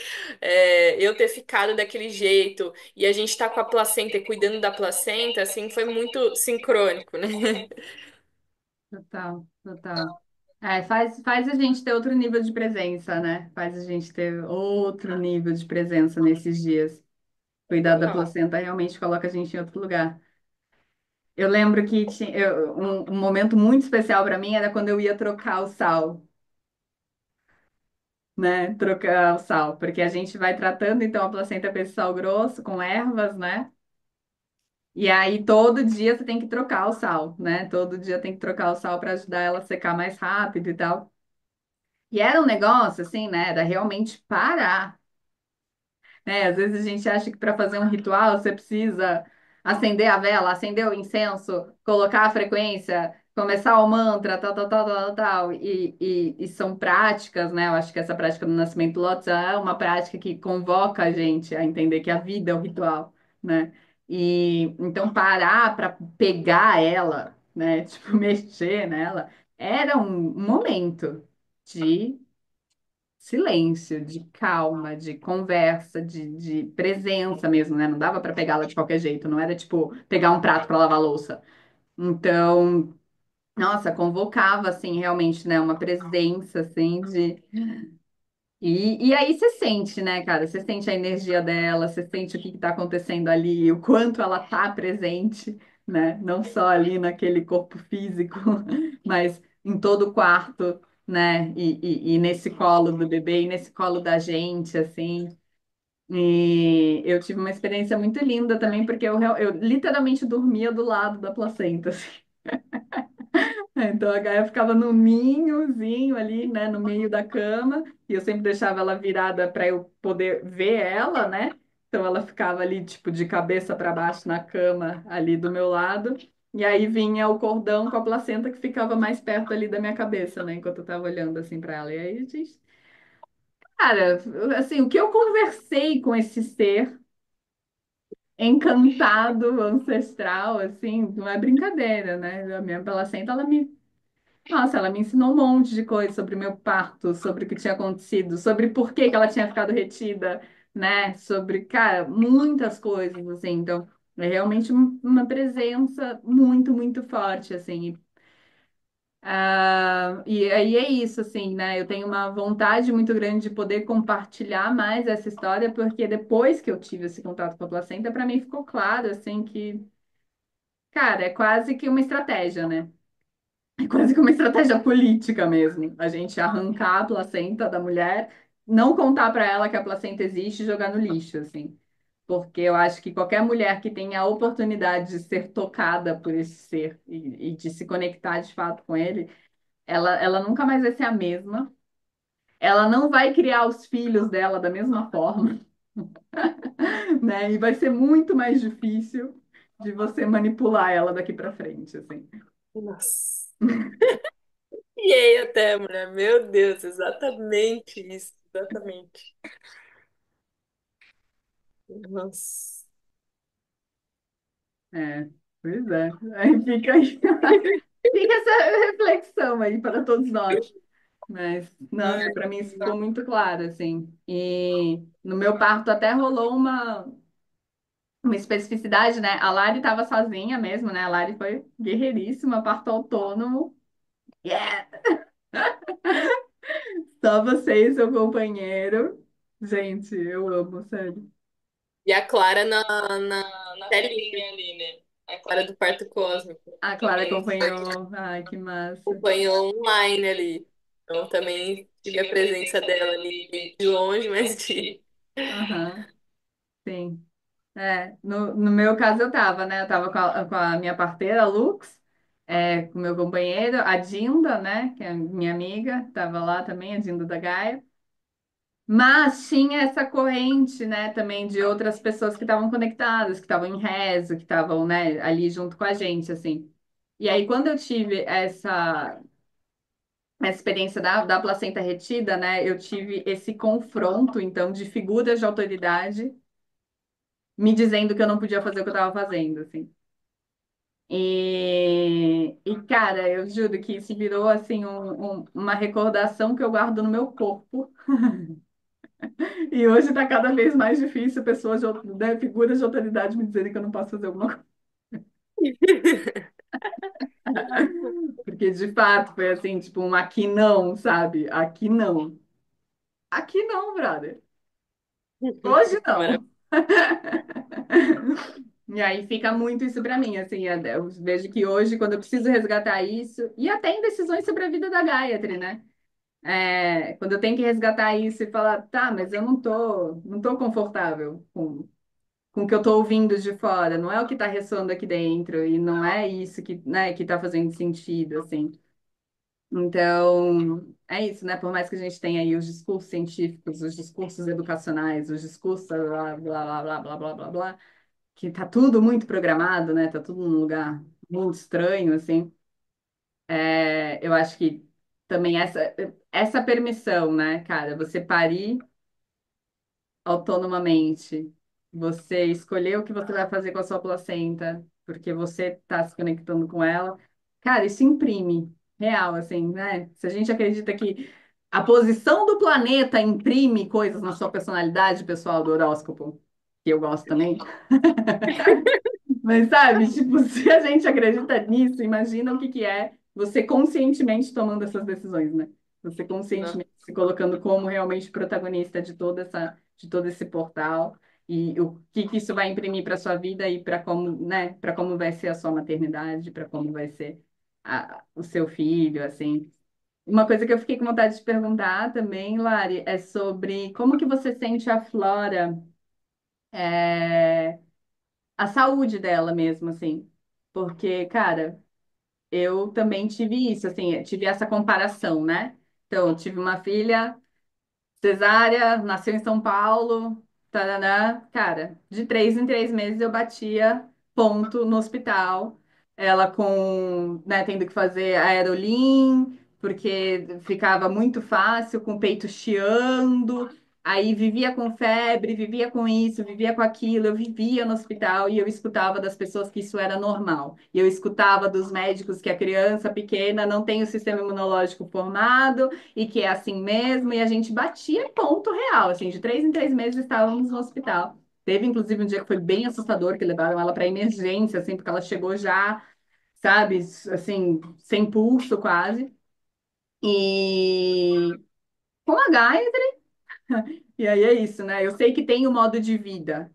Speaker 2: eu ter ficado daquele jeito e a gente tá com a placenta e cuidando da placenta, assim, foi muito sincrônico, né?
Speaker 1: Total, total. É, faz a gente ter outro nível de presença, né? Faz a gente ter outro nível de presença nesses dias. Cuidar da
Speaker 2: Total.
Speaker 1: placenta realmente coloca a gente em outro lugar. Eu lembro que um momento muito especial para mim era quando eu ia trocar o sal, né? Trocar o sal, porque a gente vai tratando então a placenta com esse sal grosso, com ervas, né? E aí todo dia você tem que trocar o sal, né? Todo dia tem que trocar o sal para ajudar ela a secar mais rápido e tal. E era um negócio assim, né? Era realmente parar, né? Às vezes a gente acha que para fazer um ritual você precisa acender a vela, acender o incenso, colocar a frequência, começar o mantra, tal, tal, tal, tal, tal. E são práticas, né? Eu acho que essa prática do Nascimento Lotus é uma prática que convoca a gente a entender que a vida é o ritual, né? E então parar para pegar ela, né? Tipo, mexer nela, era um momento de silêncio, de calma, de conversa, de presença mesmo, né? Não dava para pegá-la de qualquer jeito, não era tipo pegar um prato para lavar a louça. Então, nossa, convocava assim realmente, né, uma presença assim de e aí você sente, né, cara? Você sente a energia dela, você sente o que está acontecendo ali, o quanto ela tá presente, né? Não só ali naquele corpo físico, mas em todo o quarto, né? E nesse colo do bebê, e nesse colo da gente, assim. E eu tive uma experiência muito linda também, porque eu literalmente dormia do lado da placenta, assim. Então a Gaia ficava no ninhozinho ali, né, no meio da cama, e eu sempre deixava ela virada para eu poder ver ela, né? Então ela ficava ali, tipo, de cabeça para baixo na cama, ali do meu lado. E aí vinha o cordão com a placenta que ficava mais perto ali da minha cabeça, né? Enquanto eu tava olhando assim para ela. E aí, gente, cara, assim, o que eu conversei com esse ser encantado, ancestral, assim, não é brincadeira, né? A minha placenta, nossa, ela me ensinou um monte de coisa sobre o meu parto, sobre o que tinha acontecido, sobre por que que ela tinha ficado retida, né? Sobre, cara, muitas coisas, assim. Então, é realmente uma presença muito, muito forte, assim. E aí é isso, assim, né? Eu tenho uma vontade muito grande de poder compartilhar mais essa história, porque depois que eu tive esse contato com a placenta, para mim ficou claro, assim, que, cara, é quase que uma estratégia, né? É quase que uma estratégia política mesmo. A gente arrancar a placenta da mulher, não contar para ela que a placenta existe e jogar no lixo, assim. Porque eu acho que qualquer mulher que tenha a oportunidade de ser tocada por esse ser e de se conectar de fato com ele, ela nunca mais vai ser a mesma. Ela não vai criar os filhos dela da mesma forma, né? E vai ser muito mais difícil de você manipular ela daqui para frente, assim.
Speaker 2: Nossa. E aí até, mulher, meu Deus, exatamente isso, exatamente. Nossa.
Speaker 1: É, pois é. Aí fica aí. Fica essa reflexão aí para todos nós. Mas, nossa,
Speaker 2: Ai,
Speaker 1: para mim isso ficou muito claro, assim. E no meu parto até rolou uma especificidade, né? A Lari estava sozinha mesmo, né? A Lari foi guerreiríssima, parto autônomo. Yeah! Só você e seu companheiro. Gente, eu amo, sério.
Speaker 2: e a Clara na telinha ali, né? A Clara do parto cósmico.
Speaker 1: A Clara
Speaker 2: Também
Speaker 1: acompanhou. Ai, que massa.
Speaker 2: acompanhou online ali. Então também tive a presença dela ali de longe, mas de.
Speaker 1: Aham, sim. É, no meu caso eu tava, né? Eu tava com a minha parteira, a Lux, com o meu companheiro, a Dinda, né? Que é minha amiga, tava lá também, a Dinda da Gaia. Mas tinha essa corrente, né, também de outras pessoas que estavam conectadas, que estavam em rezo, que estavam, né, ali junto com a gente, assim. E aí, quando eu tive essa experiência da placenta retida, né, eu tive esse confronto, então, de figuras de autoridade me dizendo que eu não podia fazer o que eu estava fazendo, assim. Cara, eu juro que isso virou assim uma recordação que eu guardo no meu corpo. E hoje está cada vez mais difícil pessoas, né, figuras de autoridade me dizerem que eu não posso fazer alguma coisa. Porque de fato foi assim, tipo, um aqui não, sabe? Aqui não. Aqui não, brother. Hoje
Speaker 2: Maravilha.
Speaker 1: não. E aí fica muito isso para mim, assim, eu vejo que hoje, quando eu preciso resgatar isso, e até em decisões sobre a vida da Gayatri, né? Quando eu tenho que resgatar isso e falar, tá, mas eu não tô confortável com o que eu tô ouvindo de fora, não é o que tá ressoando aqui dentro, e não é isso que, né, que tá fazendo sentido, assim. Então, é isso, né? Por mais que a gente tenha aí os discursos científicos, os discursos educacionais, os discursos blá, blá, blá, blá, blá, blá, blá, blá, que tá tudo muito programado, né? Tá tudo num lugar muito estranho, assim. Eu acho que também essa permissão, né, cara? Você parir autonomamente. Você escolher o que você vai fazer com a sua placenta, porque você está se conectando com ela. Cara, isso imprime, real, assim, né? Se a gente acredita que a posição do planeta imprime coisas na sua personalidade, pessoal do horóscopo, que eu gosto também. Mas sabe, tipo, se a gente acredita nisso, imagina o que que é você conscientemente tomando essas decisões, né? Você
Speaker 2: Não.
Speaker 1: conscientemente se colocando como realmente protagonista de todo esse portal e o que que isso vai imprimir para sua vida e para como, né, para como vai ser a sua maternidade, para como vai ser o seu filho, assim. Uma coisa que eu fiquei com vontade de perguntar também, Lari, é sobre como que você sente a Flora, é, a saúde dela mesmo, assim. Porque, cara, eu também tive isso, assim, eu tive essa comparação, né? Então, eu tive uma filha cesárea, nasceu em São Paulo, tarará. Cara, de 3 em 3 meses eu batia ponto no hospital. Ela com, né, tendo que fazer aerolim, porque ficava muito fácil, com o peito chiando. Aí vivia com febre, vivia com isso, vivia com aquilo. Eu vivia no hospital e eu escutava das pessoas que isso era normal. E eu escutava dos médicos que a criança pequena não tem o sistema imunológico formado e que é assim mesmo, e a gente batia ponto real, assim, de 3 em 3 meses estávamos no hospital. Teve, inclusive, um dia que foi bem assustador, que levaram ela para emergência, assim, porque ela chegou já, sabe, assim, sem pulso quase. E com a Gaia, e aí é isso, né? Eu sei que tem o modo de vida.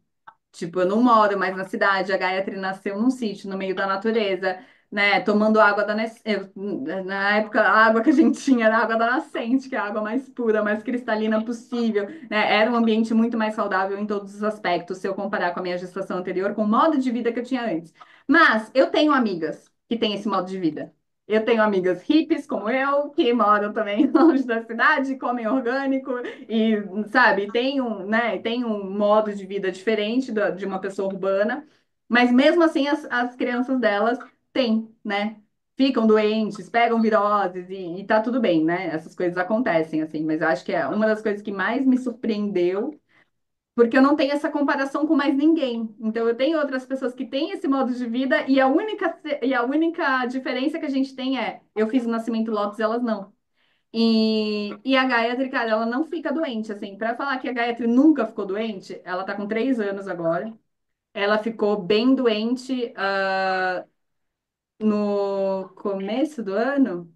Speaker 1: Tipo, eu não moro mais na cidade, a Gayatri nasceu num sítio, no meio da natureza, né? Tomando água da na época, a água que a gente tinha era a água da nascente, que é a água mais pura, mais cristalina possível, né? Era um ambiente muito mais saudável em todos os aspectos, se eu comparar com a minha gestação anterior, com o modo de vida que eu tinha antes. Mas eu tenho amigas que têm esse modo de vida. Eu tenho amigas hippies como eu, que moram também longe da cidade, comem orgânico, e, sabe, tem um modo de vida diferente de uma pessoa urbana, mas mesmo assim as crianças delas têm, né? Ficam doentes, pegam viroses e tá tudo bem, né? Essas coisas acontecem, assim, mas eu acho que é uma das coisas que mais me surpreendeu, porque eu não tenho essa comparação com mais ninguém. Então, eu tenho outras pessoas que têm esse modo de vida e a única diferença que a gente tem é eu fiz o nascimento Lotus, elas não. E a Gayatri, cara, ela não fica doente, assim. Pra falar que a Gayatri nunca ficou doente, ela tá com 3 anos agora. Ela ficou bem doente, no começo do ano.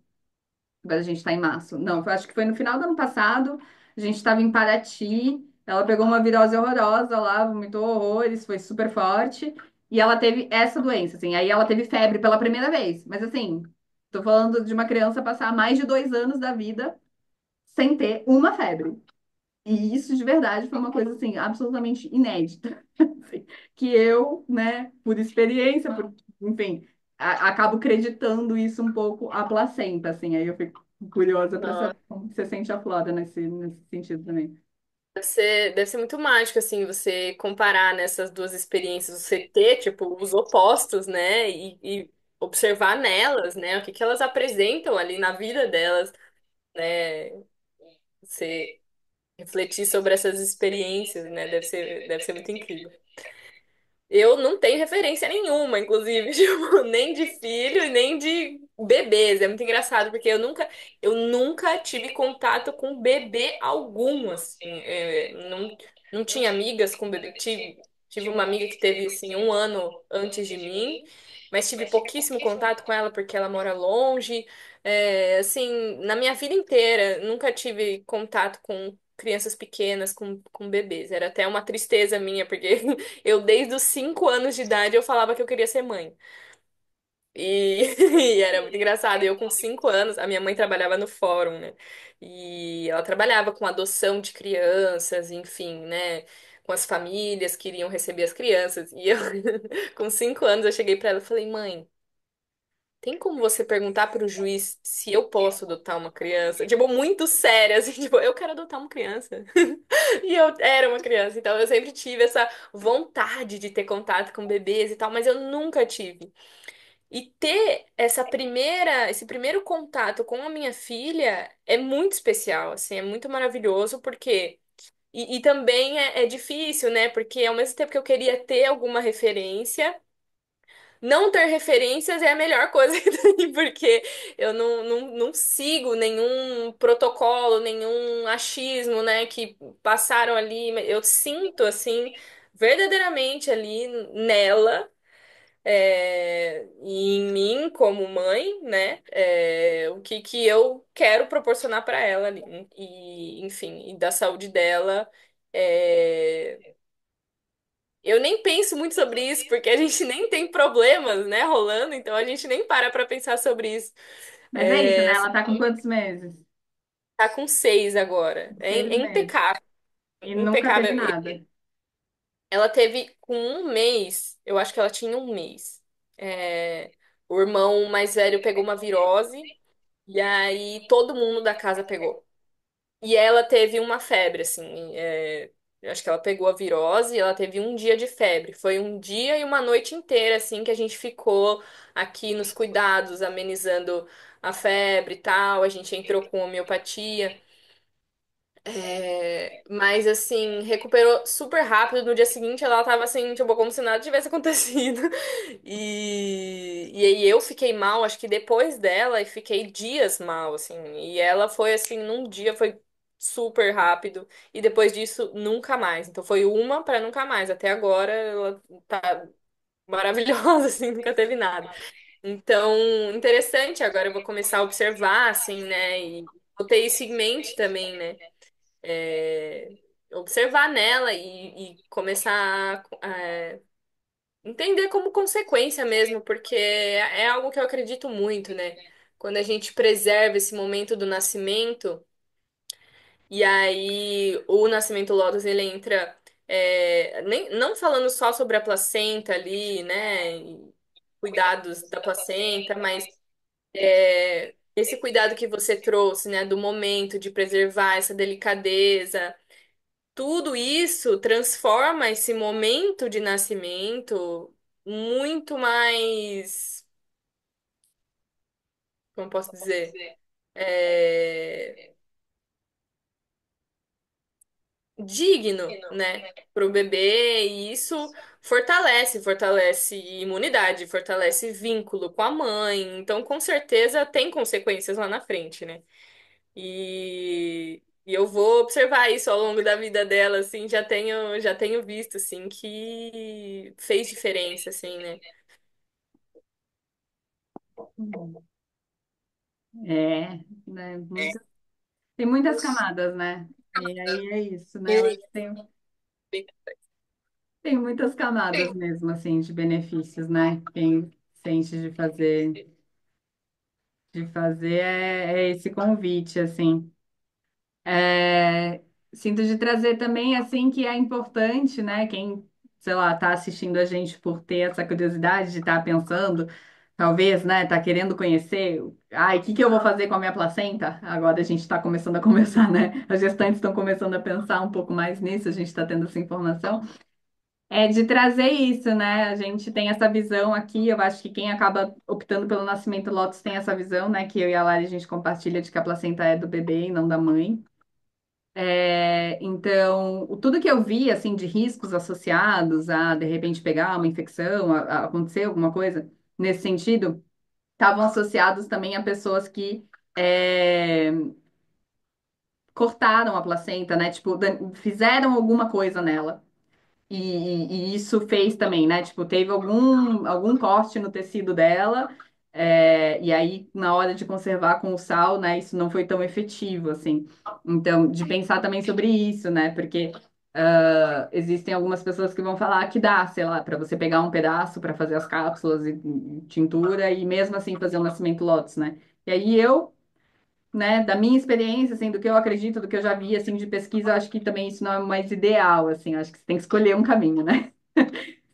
Speaker 1: Agora a gente tá em março. Não, eu acho que foi no final do ano passado. A gente tava em Paraty. Ela pegou uma virose horrorosa lá, vomitou horrores, foi super forte. E ela teve essa doença, assim. Aí ela teve febre pela primeira vez. Mas assim, tô falando de uma criança passar mais de 2 anos da vida sem ter uma febre. E isso de verdade foi uma coisa assim absolutamente inédita, assim, que eu, né, por experiência, enfim, acabo acreditando isso um pouco à placenta, assim. Aí eu fico curiosa para
Speaker 2: Nossa,
Speaker 1: saber como você sente a Flora nesse sentido também.
Speaker 2: deve ser muito mágico, assim, você comparar nessas duas experiências, você ter, tipo, os opostos, né? E observar nelas, né? O que que elas apresentam ali na vida delas, né? Você refletir sobre essas experiências, né? Deve ser muito incrível. Eu não tenho referência nenhuma, inclusive, tipo, nem de filho, nem de bebês. É muito engraçado, porque eu nunca tive contato com bebê algum, assim. Não tinha amigas com bebê. Tive uma amiga que teve, assim, um ano antes de mim, mas tive pouquíssimo contato com ela porque ela mora longe. Assim, na minha vida inteira, nunca tive contato com crianças pequenas, com bebês. Era até uma tristeza minha, porque eu, desde os 5 anos de idade, eu falava que eu queria ser mãe. E, e era muito engraçado. Eu, com 5 anos, a minha mãe trabalhava no fórum, né? E ela trabalhava com adoção de crianças, enfim, né? Com as famílias que iriam receber as crianças. E eu, com 5 anos, eu cheguei pra ela e falei: mãe, tem como você perguntar pro juiz se eu posso adotar uma criança? Tipo, muito séria, assim, tipo, eu quero adotar uma criança. E eu era uma criança, então eu sempre tive essa vontade de ter contato com bebês e tal, mas eu nunca tive. E ter esse primeiro contato com a minha filha é muito especial, assim, é muito maravilhoso, porque. E também é difícil, né? Porque ao mesmo tempo que eu queria ter alguma referência. Não ter referências é a melhor coisa que tem, porque eu não sigo nenhum protocolo, nenhum achismo, né, que passaram ali. Eu sinto, assim, verdadeiramente ali nela, e em mim como mãe, né, o que que eu quero proporcionar para ela ali. E, enfim, e da saúde dela. Eu nem penso muito sobre isso, porque a gente nem tem problemas, né, rolando, então a gente nem para pra pensar sobre isso.
Speaker 1: Mas é isso, né?
Speaker 2: Só
Speaker 1: Ela tá com quantos meses?
Speaker 2: tá com 6 agora. É
Speaker 1: 6 meses.
Speaker 2: impecável,
Speaker 1: E nunca teve
Speaker 2: impecável.
Speaker 1: nada.
Speaker 2: Ela teve com um mês, eu acho que ela tinha um mês. É, O irmão mais velho pegou uma virose e aí todo mundo da casa pegou. E ela teve uma febre, assim. Eu acho que ela pegou a virose e ela teve um dia de febre. Foi um dia e uma noite inteira, assim, que a gente ficou aqui nos cuidados, amenizando a febre e tal. A gente entrou com homeopatia. Mas assim, recuperou super rápido. No dia seguinte ela tava assim, tipo, como se nada tivesse acontecido. E aí eu fiquei mal, acho que depois dela, e fiquei dias mal, assim. E ela foi assim, num dia foi super rápido. E depois disso, nunca mais. Então foi uma pra nunca mais. Até agora ela tá maravilhosa, assim, nunca teve nada. Então, interessante, agora eu vou começar a observar, assim, né? E vou ter isso em mente também, né? é, Observar nela e começar a entender como consequência mesmo, porque é algo que eu acredito muito, né? Quando a gente preserva esse momento do nascimento, e aí o nascimento Lotus ele entra, não falando só sobre a placenta ali, né? E cuidados da placenta, mas esse cuidado que você trouxe, né? Do momento de preservar essa delicadeza. Tudo isso transforma esse momento de nascimento muito mais, como posso dizer, é, digno, né, para o bebê, e isso fortalece imunidade, fortalece vínculo com a mãe. Então, com certeza, tem consequências lá na frente, né? E eu vou observar isso ao longo da vida dela, assim, já tenho visto, assim, que fez diferença, assim, né?
Speaker 1: É, né? Tem muitas camadas, né? E aí é isso, né? Eu acho que tem muitas camadas mesmo, assim, de benefícios, né? Quem sente de fazer é esse convite, assim. É, sinto de trazer também, assim, que é importante, né? Quem, sei lá, tá assistindo a gente por ter essa curiosidade de estar pensando, talvez, né, tá querendo conhecer, ai, o que que eu vou fazer com a minha placenta? Agora a gente está começando a conversar, né? As gestantes estão começando a pensar um pouco mais nisso, a gente está tendo essa informação. É de trazer isso, né? A gente tem essa visão aqui, eu acho que quem acaba optando pelo nascimento Lotus tem essa visão, né? Que eu e a Lari a gente compartilha de que a placenta é do bebê e não da mãe. Então, tudo que eu vi, assim, de riscos associados a, de repente, pegar uma infecção, a acontecer alguma coisa nesse sentido, estavam associados também a pessoas que cortaram a placenta, né? Tipo, fizeram alguma coisa nela. E isso fez também, né? Tipo, teve algum corte no tecido dela, e aí, na hora de conservar com o sal, né, isso não foi tão efetivo, assim. Então, de pensar também sobre isso, né? Porque existem algumas pessoas que vão falar que dá, sei lá, para você pegar um pedaço para fazer as cápsulas e tintura e mesmo assim fazer o nascimento Lotus, né? E aí eu, né, da minha experiência, assim, do que eu acredito, do que eu já vi, assim, de pesquisa, eu acho que também isso não é o mais ideal, assim, eu acho que você tem que escolher um caminho, né?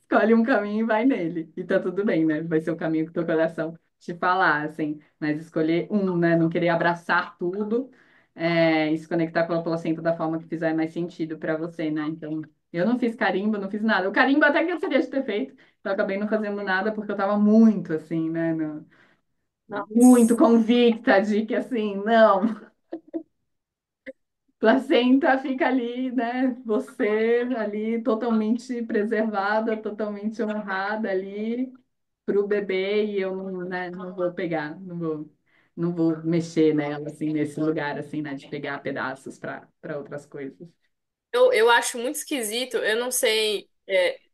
Speaker 1: Escolhe um caminho e vai nele. E tá tudo bem, né? Vai ser o caminho que o teu coração te falar, assim. Mas escolher um, né? Não querer abraçar tudo, e se conectar com a placenta da forma que fizer mais sentido para você, né? Então, eu não fiz carimbo, não fiz nada. O carimbo até que eu gostaria de ter feito, então eu acabei não fazendo nada porque eu tava muito, assim, né? Muito
Speaker 2: Nossa.
Speaker 1: convicta de que, assim, não. Placenta fica ali, né? Você ali totalmente preservada, totalmente honrada ali para o bebê e eu não, né, não vou pegar, não vou mexer nela assim nesse lugar assim, né, de pegar pedaços para outras coisas.
Speaker 2: Eu acho muito esquisito, eu não sei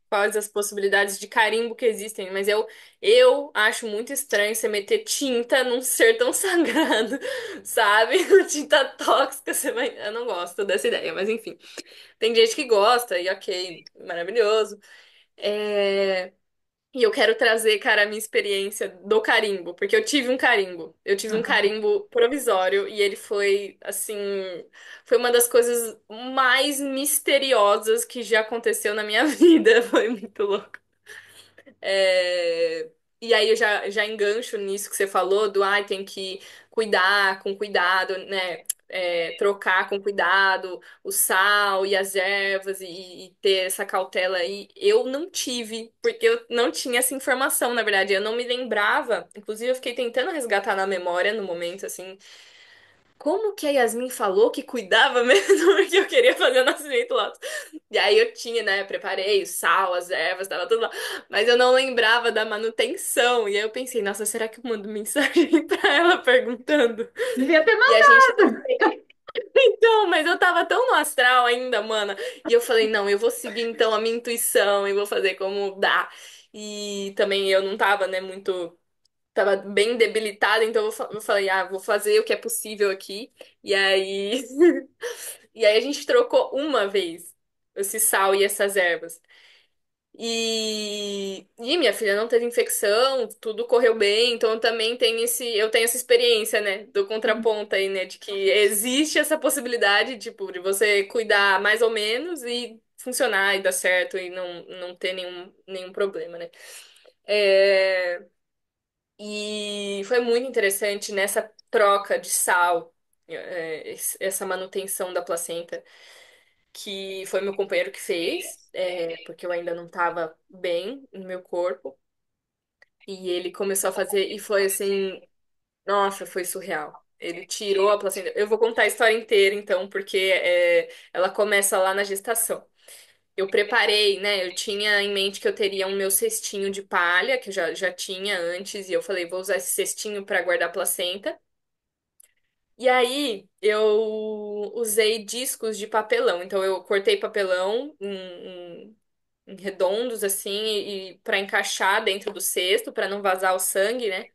Speaker 2: quais as possibilidades de carimbo que existem, mas eu acho muito estranho você meter tinta num ser tão sagrado, sabe? Tinta tóxica, eu não gosto dessa ideia, mas enfim. Tem gente que gosta e ok, maravilhoso. É, E eu quero trazer, cara, a minha experiência do carimbo, porque eu tive um carimbo. Eu tive um
Speaker 1: Aham.
Speaker 2: carimbo provisório e ele foi, assim, foi uma das coisas mais misteriosas que já aconteceu na minha vida. Foi muito louco. É, E aí eu já engancho nisso que você falou, do ai, tem que cuidar com cuidado, né? Trocar com cuidado o sal e as ervas e ter essa cautela aí. Eu não tive, porque eu não tinha essa informação, na verdade. Eu não me lembrava. Inclusive, eu fiquei tentando resgatar na memória no momento, assim, como que a Yasmin falou que cuidava mesmo, porque eu queria fazer o nascimento lá. E aí eu tinha, né, preparei o sal, as ervas, tava tudo lá, mas eu não lembrava da manutenção. E aí eu pensei, nossa, será que eu mando mensagem pra ela perguntando?
Speaker 1: Devia ter
Speaker 2: E a gente,
Speaker 1: mandado.
Speaker 2: então, mas eu tava tão no astral ainda, mana. E eu falei, não, eu vou seguir então a minha intuição e vou fazer como dá. E também eu não tava, né, muito tava bem debilitada, então eu falei, ah, vou fazer o que é possível aqui. E aí, e aí a gente trocou uma vez esse sal e essas ervas. E minha filha não teve infecção, tudo correu bem, então eu tenho essa experiência, né, do contraponto aí, né, de que existe essa possibilidade, tipo, de você cuidar mais ou menos e funcionar e dar certo e não ter nenhum problema, né? É, e foi muito interessante nessa troca de sal, essa manutenção da placenta, que foi meu companheiro que fez, porque eu ainda não estava bem no meu corpo. E ele começou a fazer, e foi assim, nossa, foi surreal. Ele tirou a placenta. Eu vou contar a história inteira, então, porque ela começa lá na gestação. Eu preparei, né? Eu tinha em mente que eu teria um meu cestinho de palha, que eu já tinha antes, e eu falei, vou usar esse cestinho para guardar a placenta. E aí eu usei discos de papelão. Então eu cortei papelão em redondos assim e para encaixar dentro do cesto, para não vazar o sangue, né?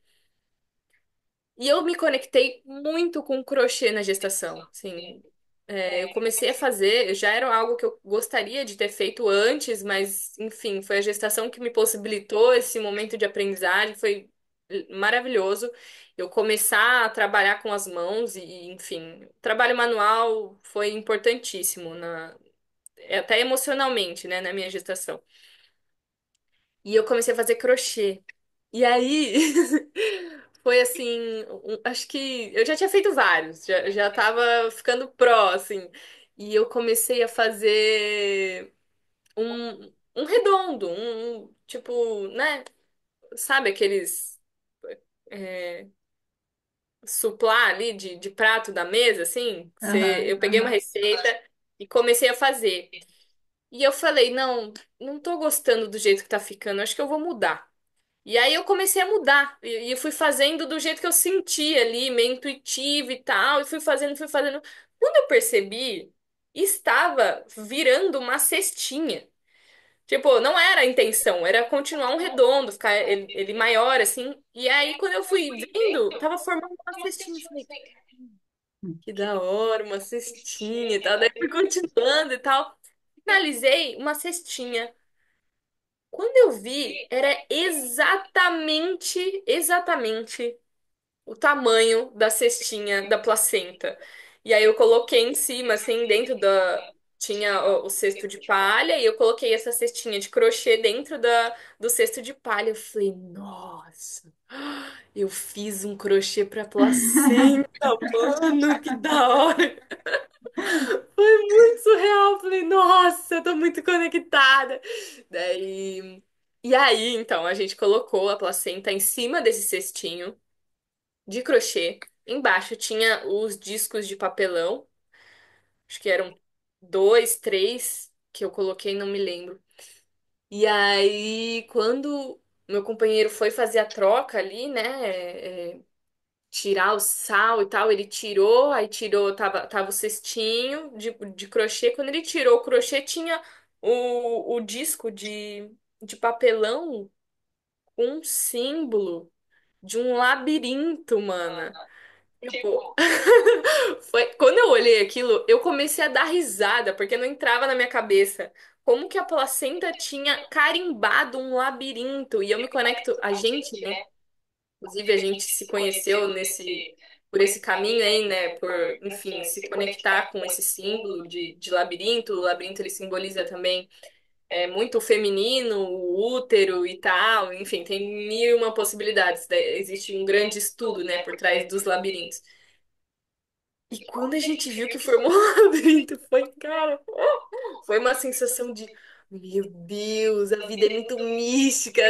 Speaker 2: E eu me conectei muito com crochê na gestação. Assim, eu comecei a fazer, já era algo que eu gostaria de ter feito antes, mas enfim, foi a gestação que me possibilitou esse momento de aprendizagem, foi maravilhoso. Eu começar a trabalhar com as mãos enfim, o trabalho manual foi importantíssimo até emocionalmente, né, na minha gestação. E eu comecei a fazer crochê. E aí foi assim, acho que eu já tinha feito vários, já tava ficando pró, assim. E eu comecei a fazer um redondo, tipo, né? Sabe aqueles suplá ali de prato da mesa, assim? Eu
Speaker 1: Aham.
Speaker 2: peguei uma receita e comecei a fazer. E eu falei, não tô gostando do jeito que tá ficando, acho que eu vou mudar. E aí eu comecei a mudar. E eu fui fazendo do jeito que eu sentia ali, meio intuitivo e tal. E fui fazendo, fui fazendo. Quando eu percebi, estava virando uma cestinha. Tipo, não era a intenção, era continuar um redondo, ficar ele maior, assim. E aí, quando eu fui vendo, tava formando uma cestinha. Eu falei, que da hora, uma cestinha e tal. Daí fui continuando e tal. Finalizei uma cestinha. Quando eu vi, era exatamente o tamanho da cestinha da placenta. E aí eu coloquei em cima, assim, dentro da. Tinha o cesto de palha e eu coloquei essa cestinha de crochê dentro do cesto de palha. Eu falei, nossa, eu fiz um crochê pra placenta, mano, que da hora. Foi muito surreal. Eu falei, nossa, eu tô muito conectada. Daí. E aí, então, a gente colocou a placenta em cima desse cestinho de crochê. Embaixo tinha os discos de papelão. Acho que eram dois, três que eu coloquei, não me lembro. E aí, quando meu companheiro foi fazer a troca ali, né? Tirar o sal e tal, ele tirou, aí tirou, tava o cestinho de crochê. Quando ele tirou o crochê, tinha o disco de papelão com um símbolo de um labirinto, mana. Tipo, quando eu olhei aquilo, eu comecei a dar risada, porque não entrava na minha cabeça. Como que a placenta tinha carimbado um labirinto? E eu me conecto, a gente, né? Inclusive, a gente se conheceu por esse caminho aí, né? Por, enfim, se conectar com esse símbolo de labirinto. O labirinto, ele simboliza também. é muito feminino, o útero e tal, enfim, tem mil e uma possibilidades. Existe um grande estudo, né, por trás dos labirintos. E quando a gente viu que formou um labirinto, foi, cara, foi uma sensação de, meu Deus, a vida é muito mística.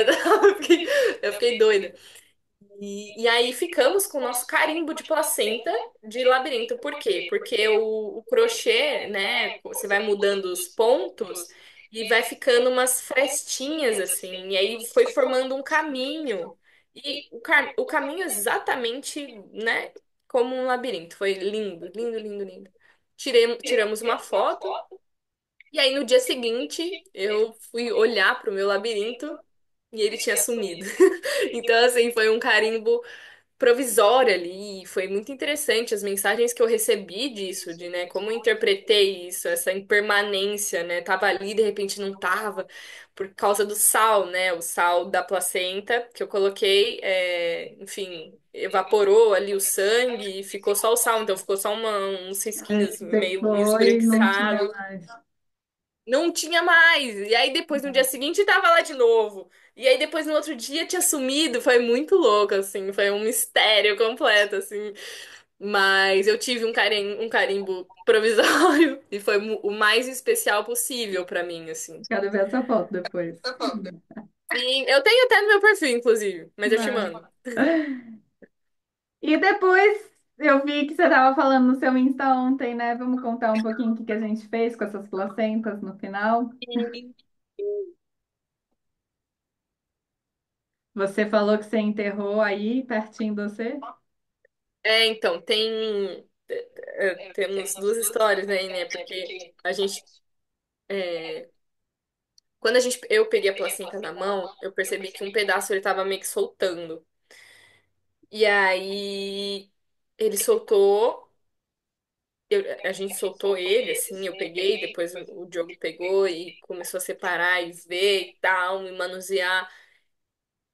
Speaker 2: Eu fiquei doida. E aí ficamos com o nosso carimbo de placenta de labirinto. Por quê? Porque o crochê, né? Você vai mudando os pontos e vai ficando umas frestinhas assim. E aí foi formando um caminho. E o caminho exatamente, né? Como um labirinto. Foi lindo, lindo, lindo, lindo. Tiramos uma foto. E aí no dia seguinte eu fui olhar para o meu labirinto e ele tinha sumido. Então, assim, foi um carimbo provisória ali, e foi muito interessante as mensagens que eu recebi disso, de, né, como eu interpretei isso, essa impermanência, né, tava ali, de repente não tava, por causa do sal, né, o sal da placenta que eu coloquei, enfim, evaporou ali o sangue e ficou só o sal, então ficou só uns risquinhos,
Speaker 1: Aí
Speaker 2: assim,
Speaker 1: você
Speaker 2: meio
Speaker 1: foi, não tinha
Speaker 2: esbrequiçado.
Speaker 1: mais.
Speaker 2: Não tinha mais. E aí depois no dia seguinte tava lá de novo. E aí depois no outro dia tinha sumido. Foi muito louco, assim. Foi um mistério completo, assim. Mas eu tive um carimbo provisório e foi o mais especial possível pra mim, assim.
Speaker 1: Quero ver essa foto depois.
Speaker 2: Sim, eu tenho até no meu perfil, inclusive, mas eu te
Speaker 1: Vai.
Speaker 2: mando.
Speaker 1: E depois eu vi que você estava falando no seu Insta ontem, né? Vamos contar um pouquinho o que que a gente fez com essas placentas no final. Você falou que você enterrou aí, pertinho de você?
Speaker 2: Então, temos duas histórias aí, né? Porque a gente, é, quando eu peguei a placenta na mão, eu percebi que um pedaço ele tava meio que soltando. E aí ele soltou, a gente soltou ele, assim, eu peguei, depois o Diogo pegou e começou a separar e ver e tal, me manusear.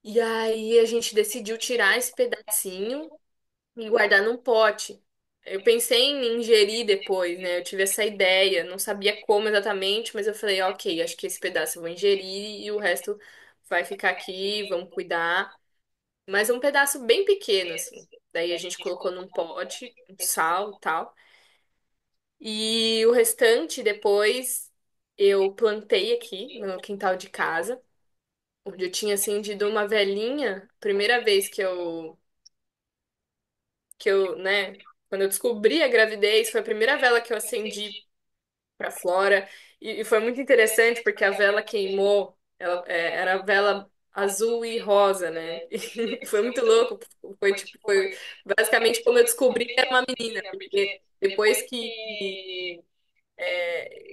Speaker 2: E aí a gente decidiu tirar esse pedacinho e guardar num pote. Eu pensei em ingerir depois, né? Eu tive essa ideia, não sabia como exatamente, mas eu falei, ok, acho que esse pedaço eu vou ingerir e o resto vai ficar aqui, vamos cuidar. Mas um pedaço bem pequeno, assim. Daí a gente colocou num pote, um sal e tal. E o restante depois eu plantei aqui no quintal de casa, onde eu tinha acendido uma velinha, primeira vez né, quando eu descobri a gravidez, foi a primeira vela que eu acendi para Flora. E foi muito interessante porque a vela queimou, era vela azul e rosa, né? E foi muito louco. Foi basicamente como eu descobri que era uma menina, porque depois que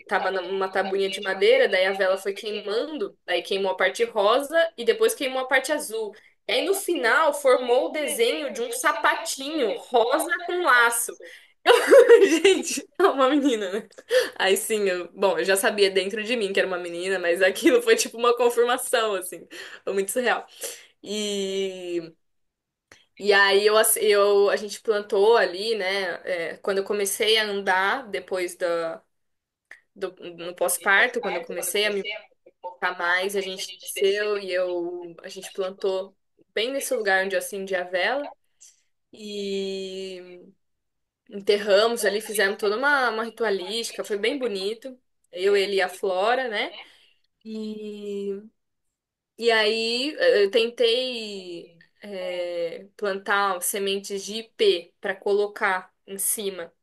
Speaker 2: tava numa tabuinha de madeira, daí a vela foi queimando, daí queimou a parte rosa e depois queimou a parte azul. E aí no final formou o desenho de um sapatinho rosa com laço. Gente, é uma menina, né? Aí sim, bom, eu já sabia dentro de mim que era uma menina, mas aquilo foi tipo uma confirmação, assim. Foi muito surreal. E, e aí a gente plantou ali, né? Quando eu comecei a andar, depois no pós-parto, quando eu comecei a me focar mais, a gente desceu e a gente plantou bem nesse lugar onde eu acendi a vela. E enterramos ali, fizemos toda uma ritualística, foi bem bonito. Eu, ele e a Flora, né? E, e aí eu tentei plantar sementes de ipê para colocar em cima.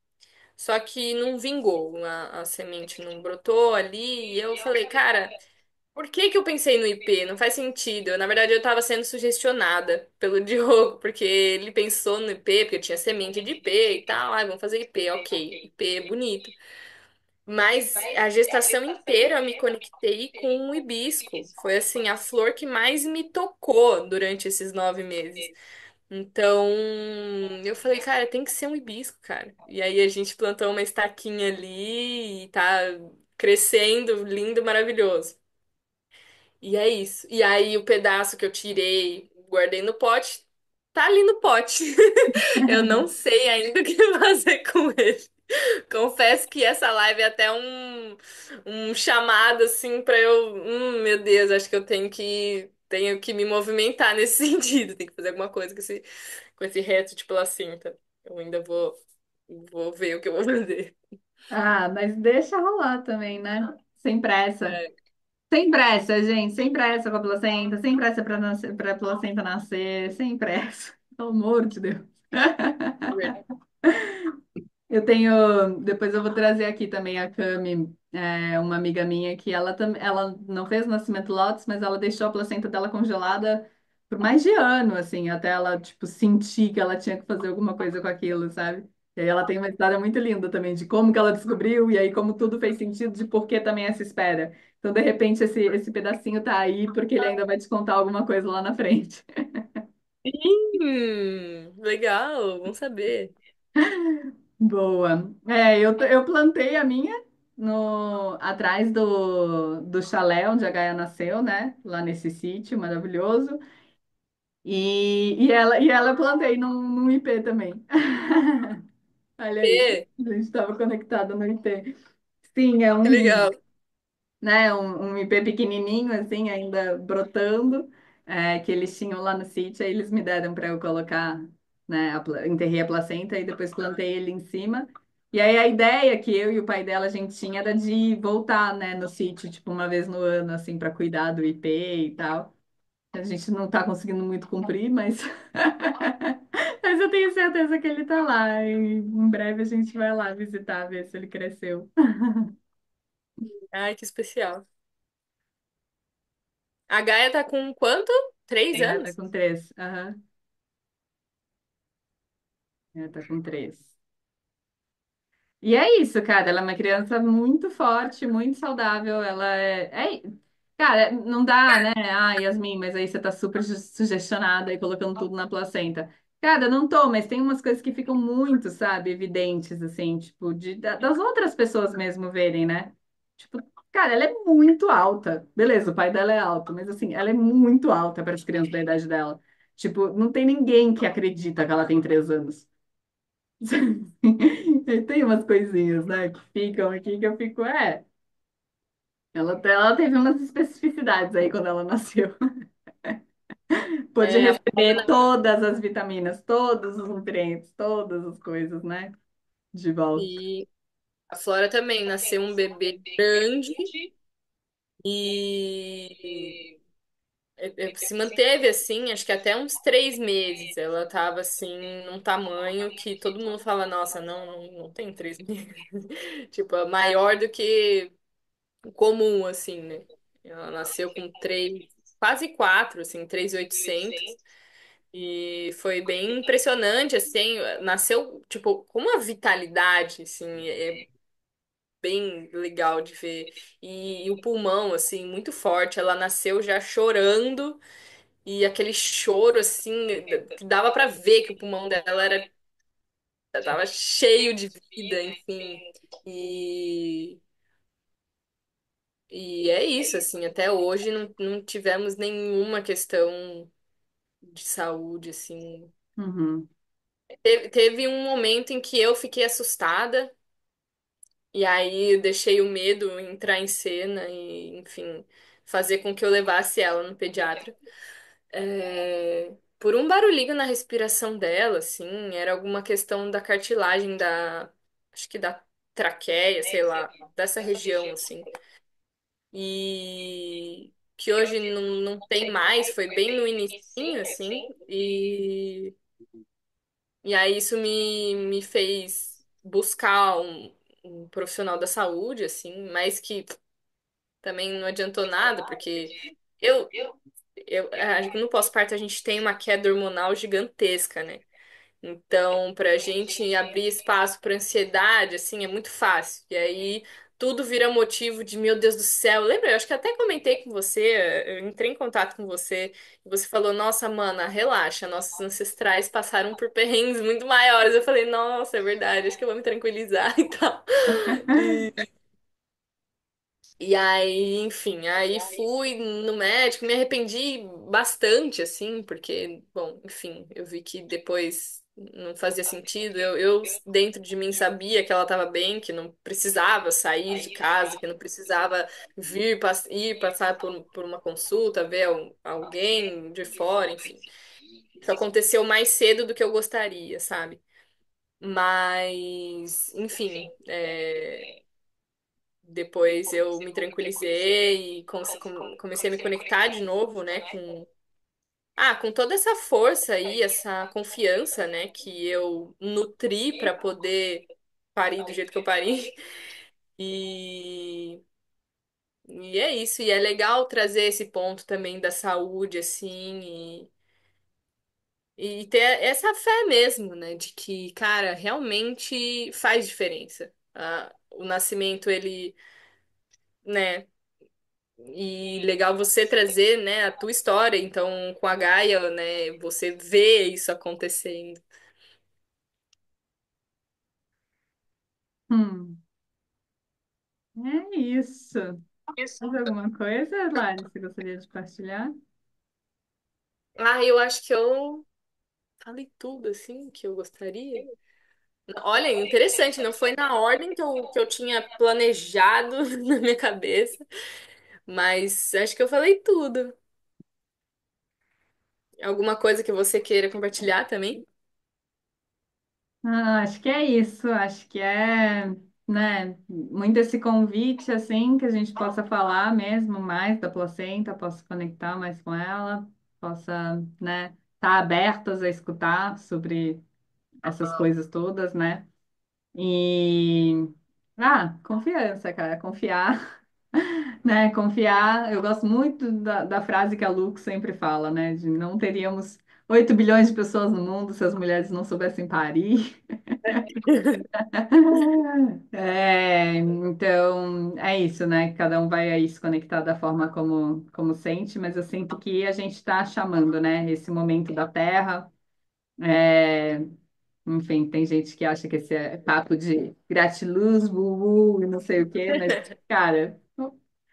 Speaker 2: Só que não vingou, a semente não brotou ali. E eu falei, cara, por que que eu pensei no ipê? Não faz sentido. Na verdade, eu tava sendo sugestionada pelo Diogo, porque ele pensou no ipê, porque tinha semente de ipê e tal. Ah, vamos fazer ipê, ok. Ipê é bonito. Mas a gestação inteira eu me conectei com o hibisco. Foi assim, a flor que mais me tocou durante esses 9 meses. Então, eu falei, cara, tem que ser um hibisco, cara. E aí a gente plantou uma estaquinha ali e tá crescendo, lindo, maravilhoso. E é isso. E aí o pedaço que eu tirei, guardei no pote, tá ali no pote. Eu não sei ainda o que fazer com ele. Confesso que essa live é até um chamado assim pra eu, meu Deus, acho que eu tenho que me movimentar nesse sentido, tem que fazer alguma coisa com esse reto de placenta. Eu ainda vou ver o que eu vou fazer.
Speaker 1: Ah, mas deixa rolar também, né? Sem pressa.
Speaker 2: É,
Speaker 1: Sem pressa, gente. Sem pressa com a placenta. Sem pressa para nascer, para a placenta nascer. Sem pressa. Pelo amor de Deus.
Speaker 2: é verdade.
Speaker 1: Eu tenho. Depois eu vou trazer aqui também a Cami, uma amiga minha, que ela não fez o nascimento Lotus, mas ela deixou a placenta dela congelada por mais de ano, assim, até ela, tipo, sentir que ela tinha que fazer alguma coisa com aquilo, sabe? E aí ela tem uma história muito linda também de como que ela descobriu e aí como tudo fez sentido de por que também essa espera. Então, de repente, esse pedacinho tá aí porque ele ainda vai te contar alguma coisa lá na frente.
Speaker 2: Legal, vamos saber.
Speaker 1: Boa. Eu plantei a minha no atrás do chalé onde a Gaia nasceu, né? Lá nesse sítio maravilhoso. E ela eu plantei num IP também. Olha aí,
Speaker 2: É,
Speaker 1: a gente estava conectado no IP. Sim, é
Speaker 2: que legal.
Speaker 1: um IP pequenininho, assim, ainda brotando, que eles tinham lá no sítio, aí eles me deram para eu colocar, né, enterrei a placenta e depois plantei ele em cima. E aí a ideia que eu e o pai dela a gente tinha era de voltar, né, no sítio, tipo, uma vez no ano, assim, para cuidar do IP e tal. A gente não tá conseguindo muito cumprir, mas, mas eu tenho certeza que ele tá lá. E em breve a gente vai lá visitar, ver se ele cresceu.
Speaker 2: Ai, que especial. A Gaia tá com quanto? Três
Speaker 1: Ela tá
Speaker 2: anos?
Speaker 1: com 3. Aham. Ela tá com 3. E é isso, cara. Ela é uma criança muito forte, muito saudável. Cara, não dá, né? Ah, Yasmin, mas aí você tá super sugestionada e colocando tudo na placenta. Cara, não tô, mas tem umas coisas que ficam muito, sabe, evidentes, assim, tipo, das outras pessoas mesmo verem, né? Tipo, cara, ela é muito alta. Beleza, o pai dela é alto, mas assim, ela é muito alta para as crianças da idade dela. Tipo, não tem ninguém que acredita que ela tem 3 anos. E tem umas coisinhas, né, que ficam aqui que eu fico, ela teve umas especificidades aí quando ela nasceu. Pôde
Speaker 2: É, a
Speaker 1: receber
Speaker 2: Flora,
Speaker 1: todas as vitaminas, todos os nutrientes, todas as coisas, né, de volta.
Speaker 2: e a Flora também nasceu um bebê grande e se manteve assim, acho que até uns 3 meses. Ela tava assim, num tamanho que todo mundo fala, nossa, não, não, não tem 3 meses. Tipo, é maior do que o comum, assim, né? Ela nasceu com 3, quase 4, assim, 3.800. E foi bem impressionante, assim, nasceu, tipo, com uma vitalidade, assim, é bem legal de ver. E o pulmão, assim, muito forte. Ela nasceu já chorando. E aquele choro, assim, que dava pra ver que o pulmão dela tava cheio de vida, enfim. E, e é isso, assim, até hoje não tivemos nenhuma questão de saúde, assim.
Speaker 1: Uhum,
Speaker 2: Teve um momento em que eu fiquei assustada, e aí eu deixei o medo entrar em cena e, enfim, fazer com que eu levasse ela no pediatra. Por um barulhinho na respiração dela, assim, era alguma questão da cartilagem acho que da traqueia, sei lá, dessa região, assim. E que hoje não tem mais, foi bem no inicinho, assim, e aí isso me fez buscar um profissional da saúde, assim, mas que também não adiantou nada, porque eu, no pós-parto a gente tem uma queda hormonal gigantesca, né? Então, para a gente abrir espaço para ansiedade, assim, é muito fácil. E aí tudo vira motivo de, meu Deus do céu. Lembra? Eu acho que até comentei com você, eu entrei em contato com você, e você falou: Nossa, mana, relaxa, nossos ancestrais passaram por perrengues muito maiores. Eu falei: Nossa, é verdade, acho que eu vou me tranquilizar e tal. E aí, enfim, aí fui no médico, me arrependi bastante, assim, porque, bom, enfim, eu vi que depois não fazia sentido. Eu dentro de mim sabia que ela estava bem, que não precisava sair de casa, que não precisava ir passar por uma consulta, ver alguém de fora, enfim. Isso aconteceu mais cedo do que eu gostaria, sabe? Mas, enfim, depois eu me tranquilizei e comecei a me conectar de novo, né, com toda essa força aí, essa confiança, né, que eu nutri para poder parir do jeito que eu pari. E, e é isso, e é legal trazer esse ponto também da saúde, assim, e ter essa fé mesmo, né, de que, cara, realmente faz diferença. O nascimento, ele, né, e legal você trazer, né, a tua história, então, com a Gaia, né, você vê isso acontecendo.
Speaker 1: Hum, é isso. Mais alguma coisa, Lari, você gostaria de partilhar?
Speaker 2: Ah, eu acho que eu falei tudo, assim, que eu gostaria. Olha, interessante, não foi na ordem que eu tinha planejado na minha cabeça, mas acho que eu falei tudo. Alguma coisa que você queira compartilhar também?
Speaker 1: Ah, acho que é isso. Acho que é, né, muito esse convite, assim, que a gente possa falar mesmo mais da placenta, possa conectar mais com ela, possa, né, estar abertas a escutar sobre essas coisas todas, né? E, confiança, cara, confiar, né? Confiar. Eu gosto muito da frase que a Lu sempre fala, né? De não teríamos 8 bilhões de pessoas no mundo se as mulheres não soubessem parir. Então, é isso, né? Cada um vai aí se conectar da forma como sente, mas eu sinto que a gente está chamando, né? Esse momento da Terra. É, enfim, tem gente que acha que esse é papo de gratiluz, e não sei o quê, mas, cara,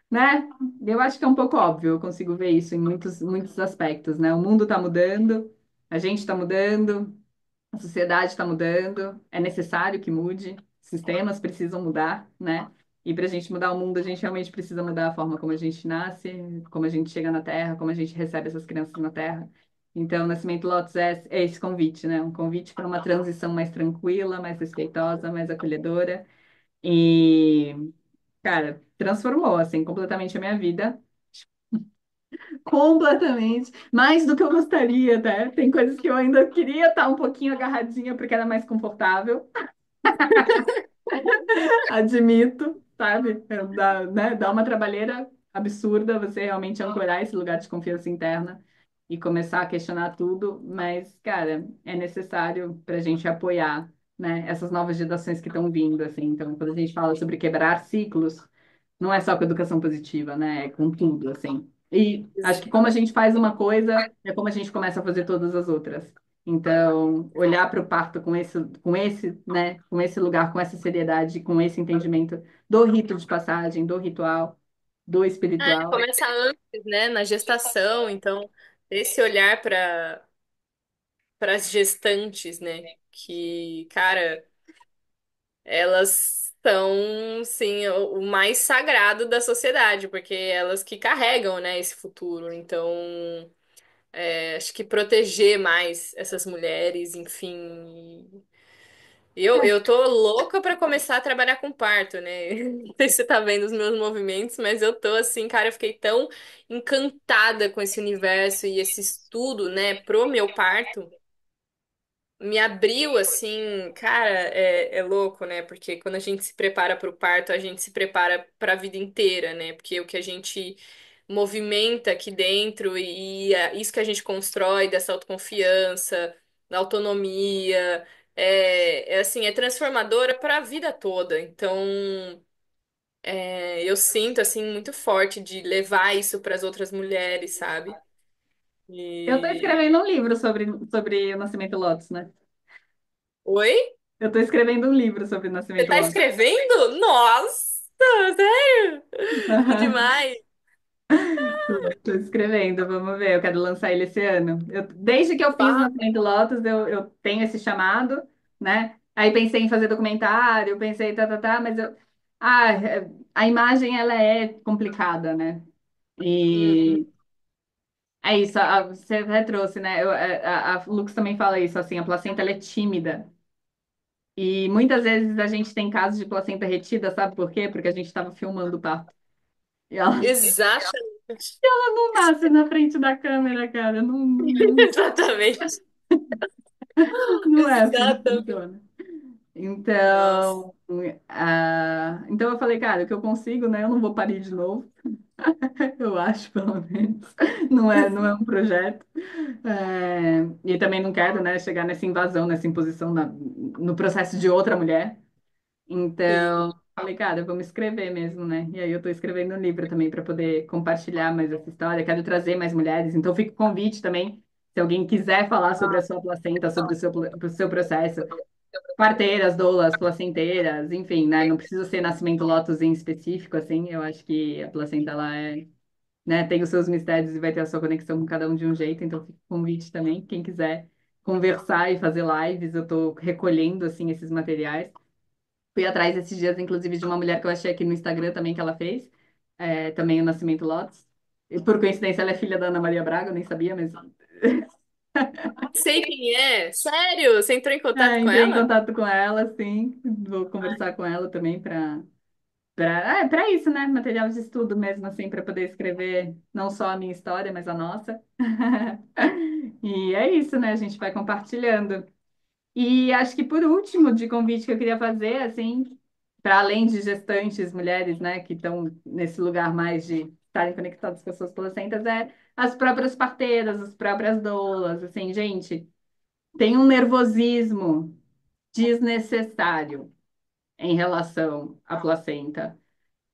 Speaker 1: né? Eu acho que é um pouco óbvio, eu consigo ver isso em muitos, muitos aspectos, né? O mundo está mudando, a gente está mudando, a sociedade está mudando, é necessário que mude, sistemas precisam mudar, né? E para a gente mudar o mundo, a gente realmente precisa mudar a forma como a gente nasce, como a gente chega na Terra, como a gente recebe essas crianças na Terra. Então, o Nascimento Lotus é esse convite, né? Um convite para uma transição mais tranquila, mais respeitosa, mais acolhedora. E, cara, transformou, assim, completamente a minha vida. Completamente. Mais do que eu gostaria, até. Tem coisas que eu ainda queria estar um pouquinho agarradinha porque era mais confortável. Admito, sabe? Dá uma trabalheira absurda você realmente ancorar esse lugar de confiança interna e começar a questionar tudo, mas, cara, é necessário para a gente apoiar, né, essas novas gerações que estão vindo, assim. Então, quando a gente fala sobre quebrar ciclos, não é só com educação positiva, né? É com tudo, assim. E acho que como a gente faz uma coisa, é como a gente começa a fazer todas as outras. Então, olhar para o parto né, com esse lugar, com essa seriedade, com esse entendimento do rito de passagem, do ritual, do espiritual.
Speaker 2: Começa antes, né, na gestação, então esse olhar para as gestantes, né, que, cara, elas são, sim, o mais sagrado da sociedade, porque elas que carregam, né, esse futuro. Então, acho que proteger mais essas mulheres, enfim. Eu tô louca pra começar a trabalhar com parto, né? Não sei se você tá vendo os meus movimentos, mas eu tô assim, cara, eu fiquei tão encantada com esse universo e esse estudo, né, pro meu parto. Me abriu assim, cara, é louco, né? Porque quando a gente se prepara para o parto, a gente se prepara para a vida inteira, né? Porque o que a gente movimenta aqui dentro isso que a gente constrói dessa autoconfiança, da autonomia, assim, é transformadora para a vida toda. Então, eu sinto assim muito forte de levar isso para as outras mulheres, sabe?
Speaker 1: Eu estou
Speaker 2: E
Speaker 1: escrevendo um livro sobre o Nascimento Lotus, né?
Speaker 2: oi?
Speaker 1: Eu estou escrevendo um livro sobre o
Speaker 2: Você
Speaker 1: Nascimento
Speaker 2: tá
Speaker 1: Lotus.
Speaker 2: escrevendo? Nossa, sério? Que demais.
Speaker 1: Tô escrevendo, vamos ver. Eu quero lançar ele esse ano. Desde que eu fiz
Speaker 2: Bah,
Speaker 1: Nascimento Lotus, eu tenho esse chamado, né? Aí pensei em fazer documentário, pensei, mas a imagem, ela é complicada, né?
Speaker 2: uhum.
Speaker 1: E é isso, você até trouxe, né? A Lux também fala isso, assim, a placenta, ela é tímida. E muitas vezes a gente tem casos de placenta retida, sabe por quê? Porque a gente estava filmando o parto. E ela
Speaker 2: Exatamente.
Speaker 1: não nasce na frente da câmera, cara. Não,
Speaker 2: Exatamente.
Speaker 1: não é assim que
Speaker 2: Exatamente.
Speaker 1: funciona.
Speaker 2: Nossa.
Speaker 1: Então, então eu falei, cara, o que eu consigo, né? Eu não vou parir de novo, eu acho, pelo menos. Não é um projeto. E também não quero, né, chegar nessa invasão, nessa imposição no processo de outra mulher.
Speaker 2: Sim.
Speaker 1: Então, falei, cara, vamos escrever mesmo, né? E aí eu tô escrevendo um livro também para poder compartilhar mais essa história. Quero trazer mais mulheres. Então, fica o convite também, se alguém quiser falar sobre a sua placenta, sobre o seu processo. Parteiras, doulas, placenteiras, enfim, né? Não precisa ser nascimento lótus em específico, assim. Eu acho que a placenta, ela né, tem os seus mistérios e vai ter a sua conexão com cada um de um jeito. Então, fica o convite também. Quem quiser conversar e fazer lives, eu tô recolhendo, assim, esses materiais. Fui atrás esses dias, inclusive, de uma mulher que eu achei aqui no Instagram também que ela fez, também o Nascimento Lotus. E por coincidência, ela é filha da Ana Maria Braga, eu nem sabia, mas
Speaker 2: Sei quem é. Sério? Você entrou em contato com
Speaker 1: entrei em
Speaker 2: ela?
Speaker 1: contato com ela, sim. Vou conversar com ela também para isso, né? Material de estudo mesmo, assim, para poder escrever não só a minha história, mas a nossa. E é isso, né? A gente vai compartilhando. E acho que por último, de convite que eu queria fazer, assim, para além de gestantes, mulheres, né, que estão nesse lugar mais de estarem conectadas com as suas placentas, as próprias parteiras, as próprias doulas, assim, gente, tem um nervosismo desnecessário em relação à placenta.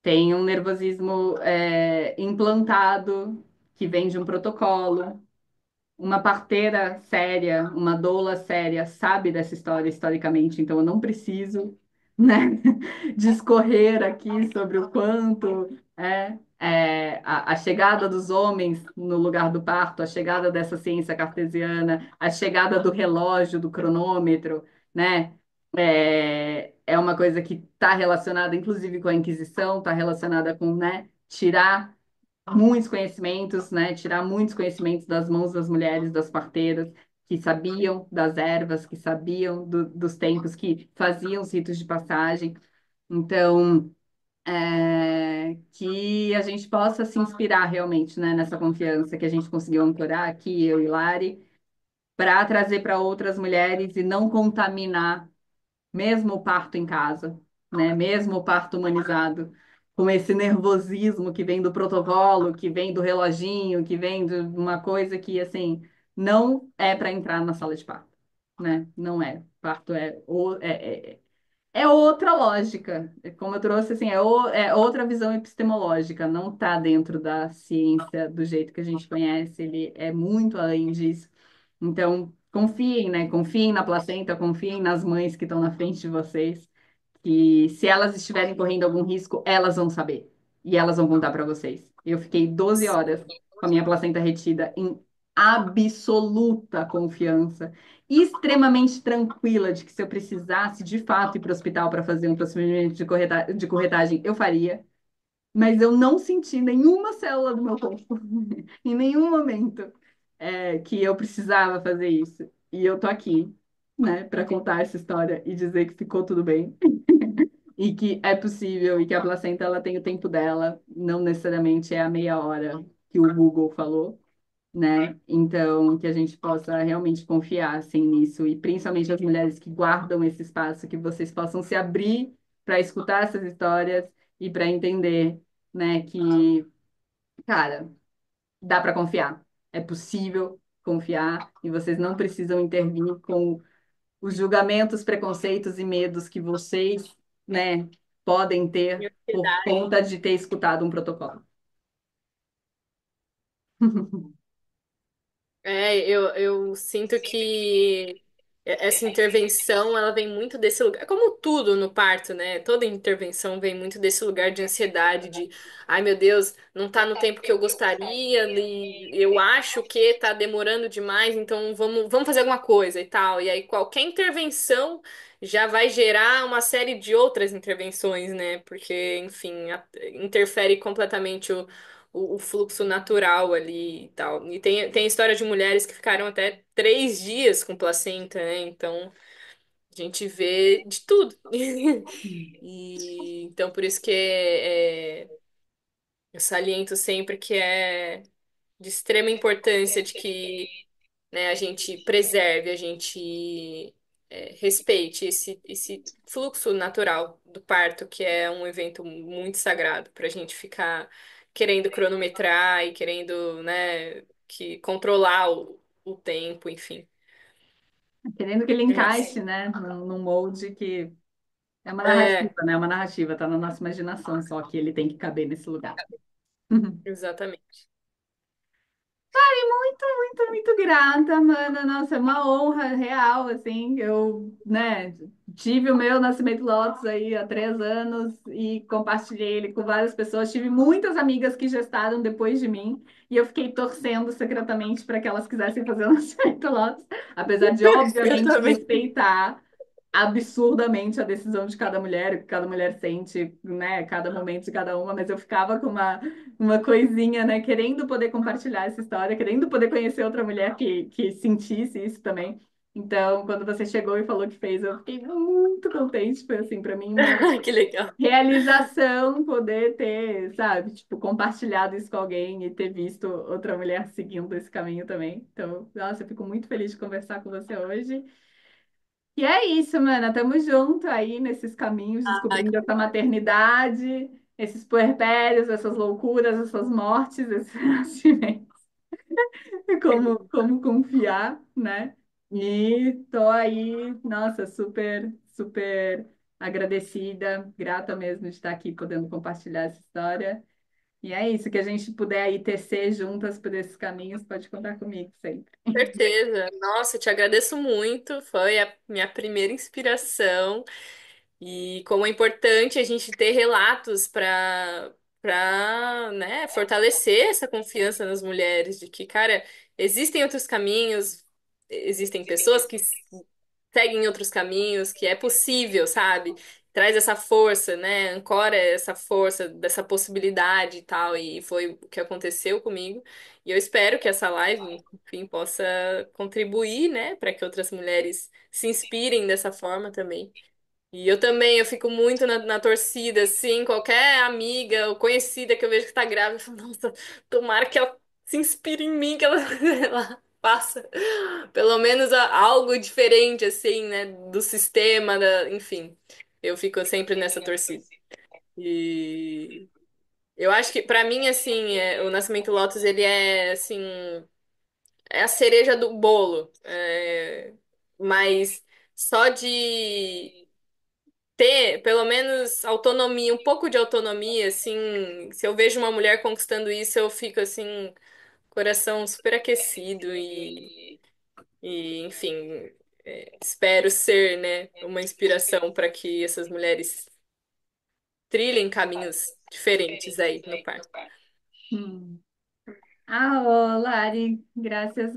Speaker 1: Tem um nervosismo implantado que vem de um protocolo. Uma parteira séria, uma doula séria, sabe dessa história historicamente, então eu não preciso, né, discorrer aqui sobre o quanto a chegada dos homens no lugar do parto, a chegada dessa ciência cartesiana, a chegada do relógio, do cronômetro, né, é uma coisa que está relacionada, inclusive, com a Inquisição, está relacionada com, né, tirar muitos conhecimentos, né? Tirar muitos conhecimentos das mãos das mulheres, das parteiras, que sabiam das ervas, que sabiam dos tempos, que faziam os ritos de passagem. Então, que a gente possa se inspirar realmente, né, nessa confiança que a gente conseguiu ancorar aqui, eu e Lari, para trazer para outras mulheres e não contaminar mesmo o parto em casa, né? Mesmo o parto humanizado, com esse nervosismo que vem do protocolo, que vem do reloginho, que vem de uma coisa que, assim, não é para entrar na sala de parto, né? Não é. Parto é outra lógica. Como eu trouxe, assim, é outra visão epistemológica, não está dentro da ciência do jeito que a gente conhece, ele é muito além disso. Então, confiem, né? Confiem na placenta, confiem nas mães que estão na frente de vocês, que se elas estiverem correndo algum risco, elas vão saber e elas vão contar para vocês. Eu fiquei 12 horas com a minha placenta retida em absoluta confiança, extremamente tranquila de que se eu precisasse de fato ir para o hospital para fazer um procedimento de corretagem, eu faria. Mas eu não senti nenhuma célula do meu corpo, em nenhum momento, que eu precisava fazer isso. E eu tô aqui, né, para contar essa história e dizer que ficou tudo bem e que é possível e que a placenta ela tem o tempo dela, não necessariamente é a meia hora que o Google falou, né? Então, que a gente possa realmente confiar assim nisso e principalmente as mulheres que guardam esse espaço, que vocês possam se abrir para escutar essas histórias e para entender, né, que, cara, dá para confiar. É possível confiar e vocês não precisam intervir com os julgamentos, preconceitos e medos que vocês, né, podem ter por conta de ter escutado um protocolo.
Speaker 2: Eu sinto que essa intervenção, ela vem muito desse lugar, como tudo no parto, né? Toda intervenção vem muito desse lugar de ansiedade, de, ai meu Deus, não tá no tempo que eu gostaria, e eu acho que tá demorando demais, então vamos fazer alguma coisa e tal. E aí qualquer intervenção já vai gerar uma série de outras intervenções, né? Porque, enfim, interfere completamente o fluxo natural ali e tal. E tem história de mulheres que ficaram até 3 dias com placenta, né? Então a gente vê de tudo. E então por isso que eu saliento sempre que é de extrema importância de que, né, a gente preserve, a gente respeite esse fluxo natural do parto, que é um evento muito sagrado, para a gente ficar querendo cronometrar e querendo, né, que controlar o tempo, enfim.
Speaker 1: Querendo que ele
Speaker 2: Mas,
Speaker 1: encaixe, né, num molde que é uma narrativa,
Speaker 2: é,
Speaker 1: né? É uma narrativa, tá na nossa imaginação, só que ele tem que caber nesse lugar.
Speaker 2: exatamente.
Speaker 1: Muito, muito grata, mana. Nossa, é uma honra real, assim. Eu, né, tive o meu Nascimento Lotus aí há 3 anos e compartilhei ele com várias pessoas. Tive muitas amigas que gestaram depois de mim e eu fiquei torcendo secretamente para que elas quisessem fazer o Nascimento Lotus, apesar de,
Speaker 2: Eu
Speaker 1: obviamente,
Speaker 2: também.
Speaker 1: respeitar absurdamente a decisão de cada mulher, o que cada mulher sente, né, cada momento de cada uma, mas eu ficava com uma coisinha, né, querendo poder compartilhar essa história, querendo poder conhecer outra mulher que sentisse isso também. Então, quando você chegou e falou que fez, eu fiquei muito contente, foi assim, para mim uma
Speaker 2: Ai, que legal.
Speaker 1: realização poder ter, sabe, tipo, compartilhado isso com alguém e ter visto outra mulher seguindo esse caminho também. Então, nossa, eu fico muito feliz de conversar com você hoje. E é isso, mana. Tamo junto aí nesses caminhos,
Speaker 2: Ai,
Speaker 1: descobrindo essa maternidade, esses puerpérios, essas loucuras, essas mortes, esses nascimentos, como confiar, né? E tô aí, nossa, super, super agradecida, grata mesmo de estar aqui podendo compartilhar essa história. E é isso, que a gente puder aí tecer juntas por esses caminhos, pode contar comigo sempre.
Speaker 2: certeza. Nossa, eu te agradeço muito. Foi a minha primeira inspiração. E como é importante a gente ter relatos né, fortalecer essa confiança nas mulheres de que, cara, existem outros caminhos, existem pessoas que seguem outros caminhos, que é possível, sabe? Traz essa força, né? Ancora essa força dessa possibilidade e tal. E foi o que aconteceu comigo. E eu espero que essa live, enfim, possa contribuir, né, para que outras mulheres se inspirem dessa forma também. E eu também, eu fico muito na torcida, assim, qualquer amiga ou conhecida que eu vejo que tá grávida, eu falo, nossa, tomara que ela se inspire em mim, que ela, ela faça pelo menos algo diferente, assim, né, do sistema, enfim, eu fico sempre nessa torcida. E eu acho que, pra mim, assim, o Nascimento Lotus, ele é, assim, é a cereja do bolo, mas só de ter pelo menos autonomia, um pouco de autonomia, assim, se eu vejo uma mulher conquistando isso, eu fico assim, coração super aquecido enfim, espero ser, né, uma inspiração para que essas mulheres trilhem caminhos diferentes aí no parto.
Speaker 1: Hum. Ah, ô, Lari, graças